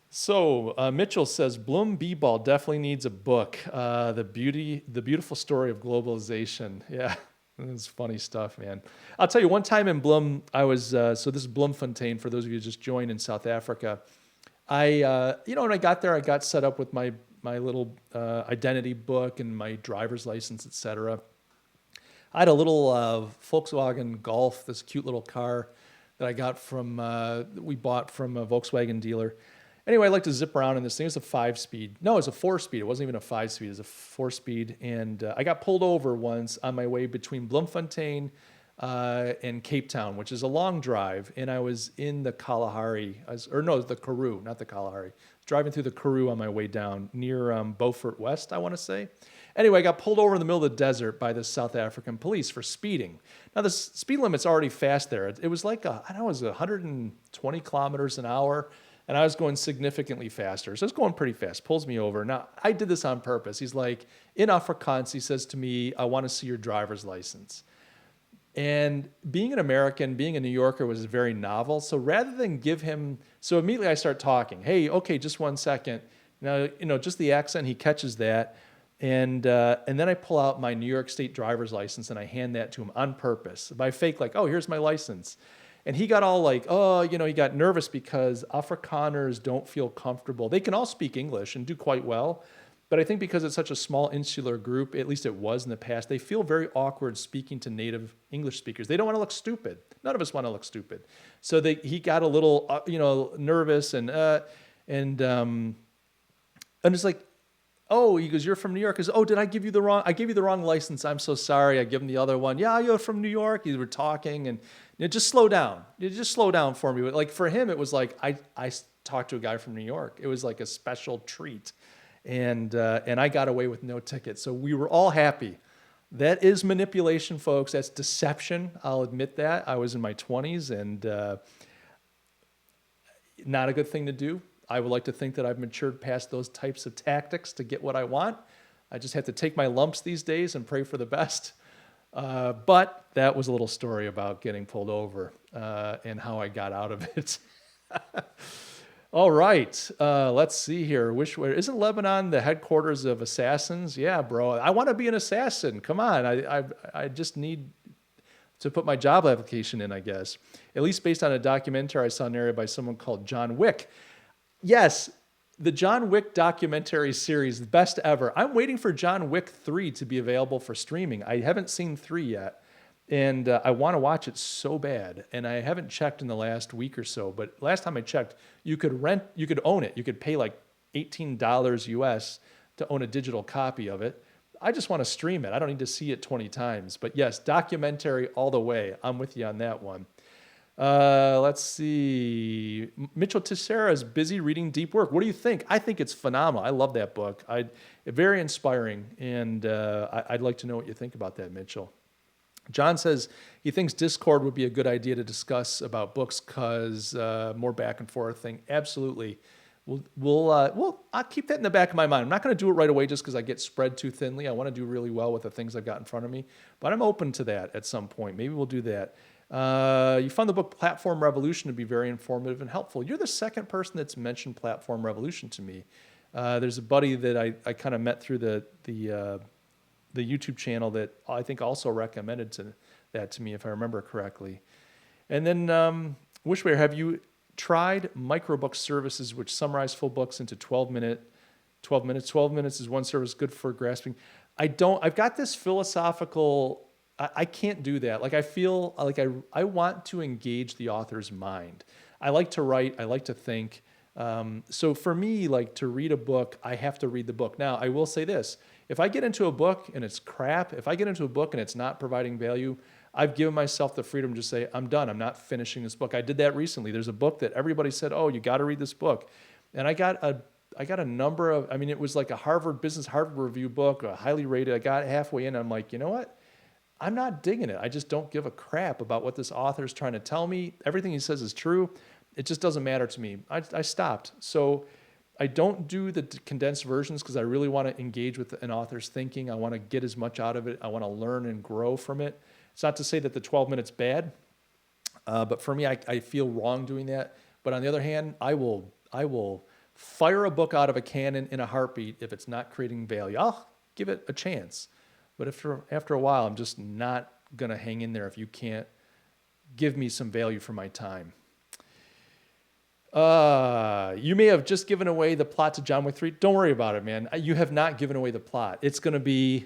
So Mitchell says, Bloom B-Ball definitely needs a book. The beautiful story of globalization. Yeah, it's funny stuff, man. I'll tell you, one time in Bloom, I was, so this is Bloemfontein, for those of you who just joined in South Africa. when I got there, I got set up with my little identity book and my driver's license, etc. I had a little Volkswagen Golf, this cute little car that I got we bought from a Volkswagen dealer. Anyway, I like to zip around in this thing. It was a 5-speed. No, it was a 4-speed. It wasn't even a 5-speed. It was a 4-speed. And I got pulled over once on my way between Bloemfontein and Cape Town, which is a long drive. And I was in the Kalahari, the Karoo, not the Kalahari. Driving through the Karoo on my way down near Beaufort West, I want to say. Anyway, I got pulled over in the middle of the desert by the South African police for speeding. Now, the speed limit's already fast there. It was like, I don't know, it was 120 kilometers an hour, and I was going significantly faster. So it's going pretty fast, pulls me over. Now, I did this on purpose. He's like, in Afrikaans, he says to me, I want to see your driver's license. And being an American, being a New Yorker was very novel. So rather than so immediately I start talking. Hey, okay, just 1 second. Now, just the accent, he catches that. And then I pull out my New York State driver's license and I hand that to him on purpose by fake, like, oh, here's my license. And he got all like, he got nervous because Afrikaners don't feel comfortable. They can all speak English and do quite well. But I think because it's such a small insular group, at least it was in the past, they feel very awkward speaking to native English speakers. They don't want to look stupid. None of us want to look stupid. So he got a little, nervous and it's like, oh, he goes, you're from New York. He goes, oh, I gave you the wrong license. I'm so sorry. I give him the other one. Yeah, you're from New York. You were talking and just slow down. Just slow down for me. But like for him, it was like, I talked to a guy from New York. It was like a special treat. And I got away with no ticket. So we were all happy. That is manipulation, folks. That's deception. I'll admit that. I was in my 20s and not a good thing to do. I would like to think that I've matured past those types of tactics to get what I want. I just have to take my lumps these days and pray for the best. But that was a little story about getting pulled over and how I got out of it. All right, let's see here. Isn't Lebanon the headquarters of assassins? Yeah, bro. I want to be an assassin. Come on. I just need to put my job application in, I guess. At least based on a documentary I saw narrated by someone called John Wick. Yes, the John Wick documentary series, the best ever. I'm waiting for John Wick 3 to be available for streaming. I haven't seen 3 yet. And I want to watch it so bad. And I haven't checked in the last week or so. But last time I checked, you could own it. You could pay like $18 US to own a digital copy of it. I just want to stream it. I don't need to see it 20 times. But yes, documentary all the way. I'm with you on that one. Let's see. Mitchell Teixeira is busy reading Deep Work. What do you think? I think it's phenomenal. I love that book. Very inspiring. And I'd like to know what you think about that, Mitchell. John says he thinks Discord would be a good idea to discuss about books because more back and forth thing. Absolutely. I'll keep that in the back of my mind. I'm not going to do it right away just because I get spread too thinly. I want to do really well with the things I've got in front of me, but I'm open to that at some point. Maybe we'll do that. You found the book Platform Revolution to be very informative and helpful. You're the second person that's mentioned Platform Revolution to me. There's a buddy that I kind of met through the YouTube channel that I think also recommended that to me, if I remember correctly. And then Wishware, have you tried microbook services which summarize full books into 12 minutes? 12 minutes is one service good for grasping. I've got this philosophical, I can't do that. Like I feel like I want to engage the author's mind. I like to write, I like to think. So for me, like to read a book, I have to read the book. Now, I will say this. If I get into a book and it's crap, if I get into a book and it's not providing value, I've given myself the freedom to say, I'm done. I'm not finishing this book. I did that recently. There's a book that everybody said, oh, you got to read this book. And I got a number of, it was like a Harvard Review book, highly rated. I got halfway in and I'm like, you know what? I'm not digging it. I just don't give a crap about what this author's trying to tell me. Everything he says is true. It just doesn't matter to me. I stopped. So I don't do the condensed versions because I really want to engage with an author's thinking. I want to get as much out of it. I want to learn and grow from it. It's not to say that the 12 minutes bad, but for me, I feel wrong doing that. But on the other hand, I will fire a book out of a cannon in a heartbeat if it's not creating value. I'll give it a chance. But after a while, I'm just not going to hang in there if you can't give me some value for my time. You may have just given away the plot to John Wick 3. Don't worry about it, man. You have not given away the plot. It's gonna be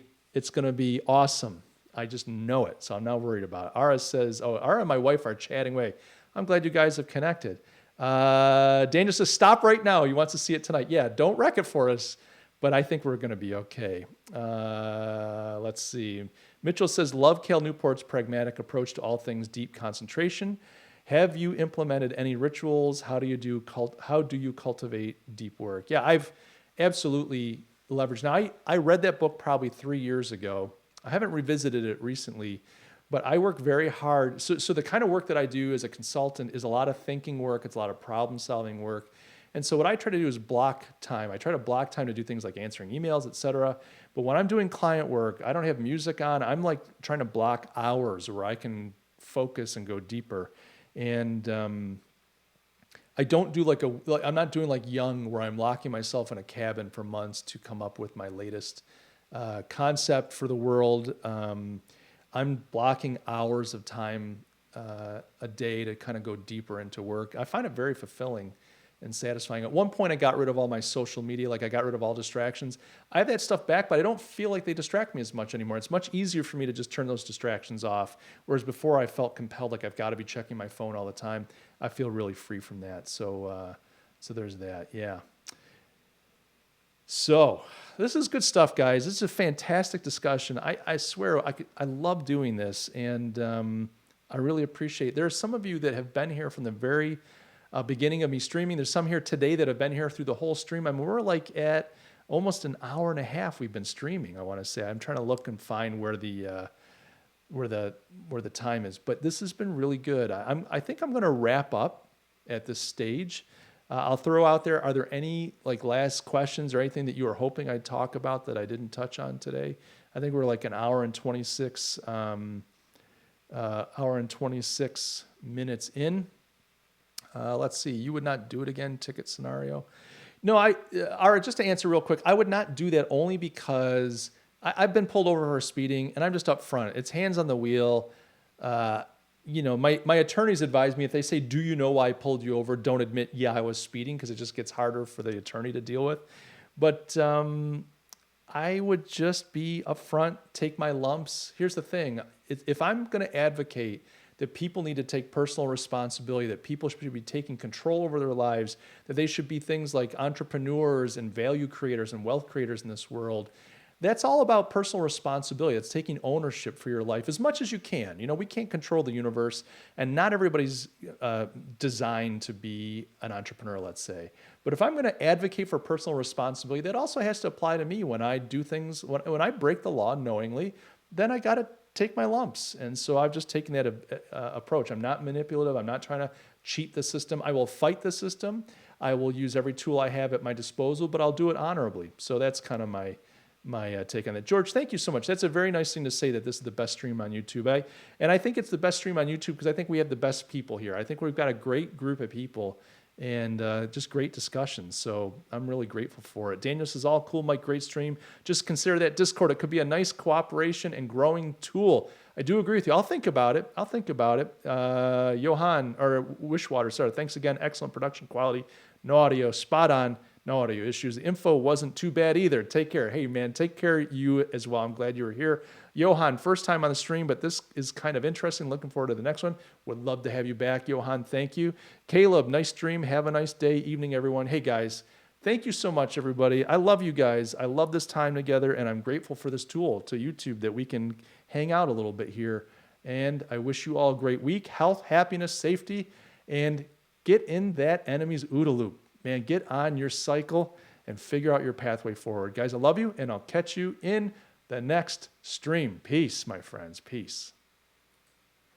awesome. I just know it, so I'm not worried about it. Ara says, oh, Ara and my wife are chatting away. I'm glad you guys have connected. Daniel says, stop right now. He wants to see it tonight. Yeah, don't wreck it for us, but I think we're going to be okay. Let's see. Mitchell says, love Cal Newport's pragmatic approach to all things deep concentration. Have you implemented any rituals? How do you cultivate deep work? Yeah, I've absolutely leveraged. Now, I read that book probably 3 years ago. I haven't revisited it recently, but I work very hard. So the kind of work that I do as a consultant is a lot of thinking work. It's a lot of problem solving work. And so what I try to do is block time. I try to block time to do things like answering emails, et cetera. But when I'm doing client work, I don't have music on. I'm like trying to block hours where I can focus and go deeper. And I don't do I'm not doing like Young where I'm locking myself in a cabin for months to come up with my latest concept for the world. I'm blocking hours of time a day to kind of go deeper into work. I find it very fulfilling and satisfying. At one point, I got rid of all my social media, like I got rid of all distractions. I have that stuff back, but I don't feel like they distract me as much anymore. It's much easier for me to just turn those distractions off, whereas before I felt compelled, like I've got to be checking my phone all the time. I feel really free from that. So there's that, yeah. So this is good stuff, guys. This is a fantastic discussion. I swear I love doing this, and I really appreciate it. There are some of you that have been here from the very beginning of me streaming. There's some here today that have been here through the whole stream. I mean, we're like at almost an hour and a half we've been streaming, I want to say. I'm trying to look and find where the time is, but this has been really good. I think I'm going to wrap up at this stage. I'll throw out there, are there any like last questions or anything that you were hoping I'd talk about that I didn't touch on today? I think we're like an hour and 26 minutes in. Let's see, you would not do it again, ticket scenario. No, Ara, just to answer real quick, I would not do that only because I've been pulled over for speeding and I'm just up front. It's hands on the wheel. My attorneys advise me if they say, do you know why I pulled you over? Don't admit, yeah, I was speeding, because it just gets harder for the attorney to deal with. But I would just be upfront, take my lumps. Here's the thing. If I'm going to advocate that people need to take personal responsibility, that people should be taking control over their lives, that they should be things like entrepreneurs and value creators and wealth creators in this world, that's all about personal responsibility. It's taking ownership for your life as much as you can. We can't control the universe, and not everybody's designed to be an entrepreneur, let's say. But if I'm going to advocate for personal responsibility, that also has to apply to me when I do things, when I break the law knowingly, then I got to take my lumps. And so I've just taken that approach. I'm not manipulative. I'm not trying to cheat the system. I will fight the system. I will use every tool I have at my disposal, but I'll do it honorably. So that's kind of my take on that. George, thank you so much. That's a very nice thing to say, that this is the best stream on YouTube. And I think it's the best stream on YouTube because I think we have the best people here. I think we've got a great group of people and just great discussions. So I'm really grateful for it. Daniel says, all cool, Mike, great stream. Just consider that Discord. It could be a nice cooperation and growing tool. I do agree with you. I'll think about it. Johan, or Wishwater, sorry. Thanks again. Excellent production quality. No audio. Spot on. No audio issues. The info wasn't too bad either. Take care. Hey, man, take care of you as well. I'm glad you were here. Johan, first time on the stream, but this is kind of interesting. Looking forward to the next one. Would love to have you back, Johan. Thank you. Caleb, nice stream. Have a nice day, evening, everyone. Hey, guys, thank you so much, everybody. I love you guys. I love this time together, and I'm grateful for this tool to YouTube that we can hang out a little bit here. And I wish you all a great week. Health, happiness, safety, and get in that enemy's OODA loop. Man, get on your cycle and figure out your pathway forward. Guys, I love you, and I'll catch you in the next stream. Peace, my friends. Peace.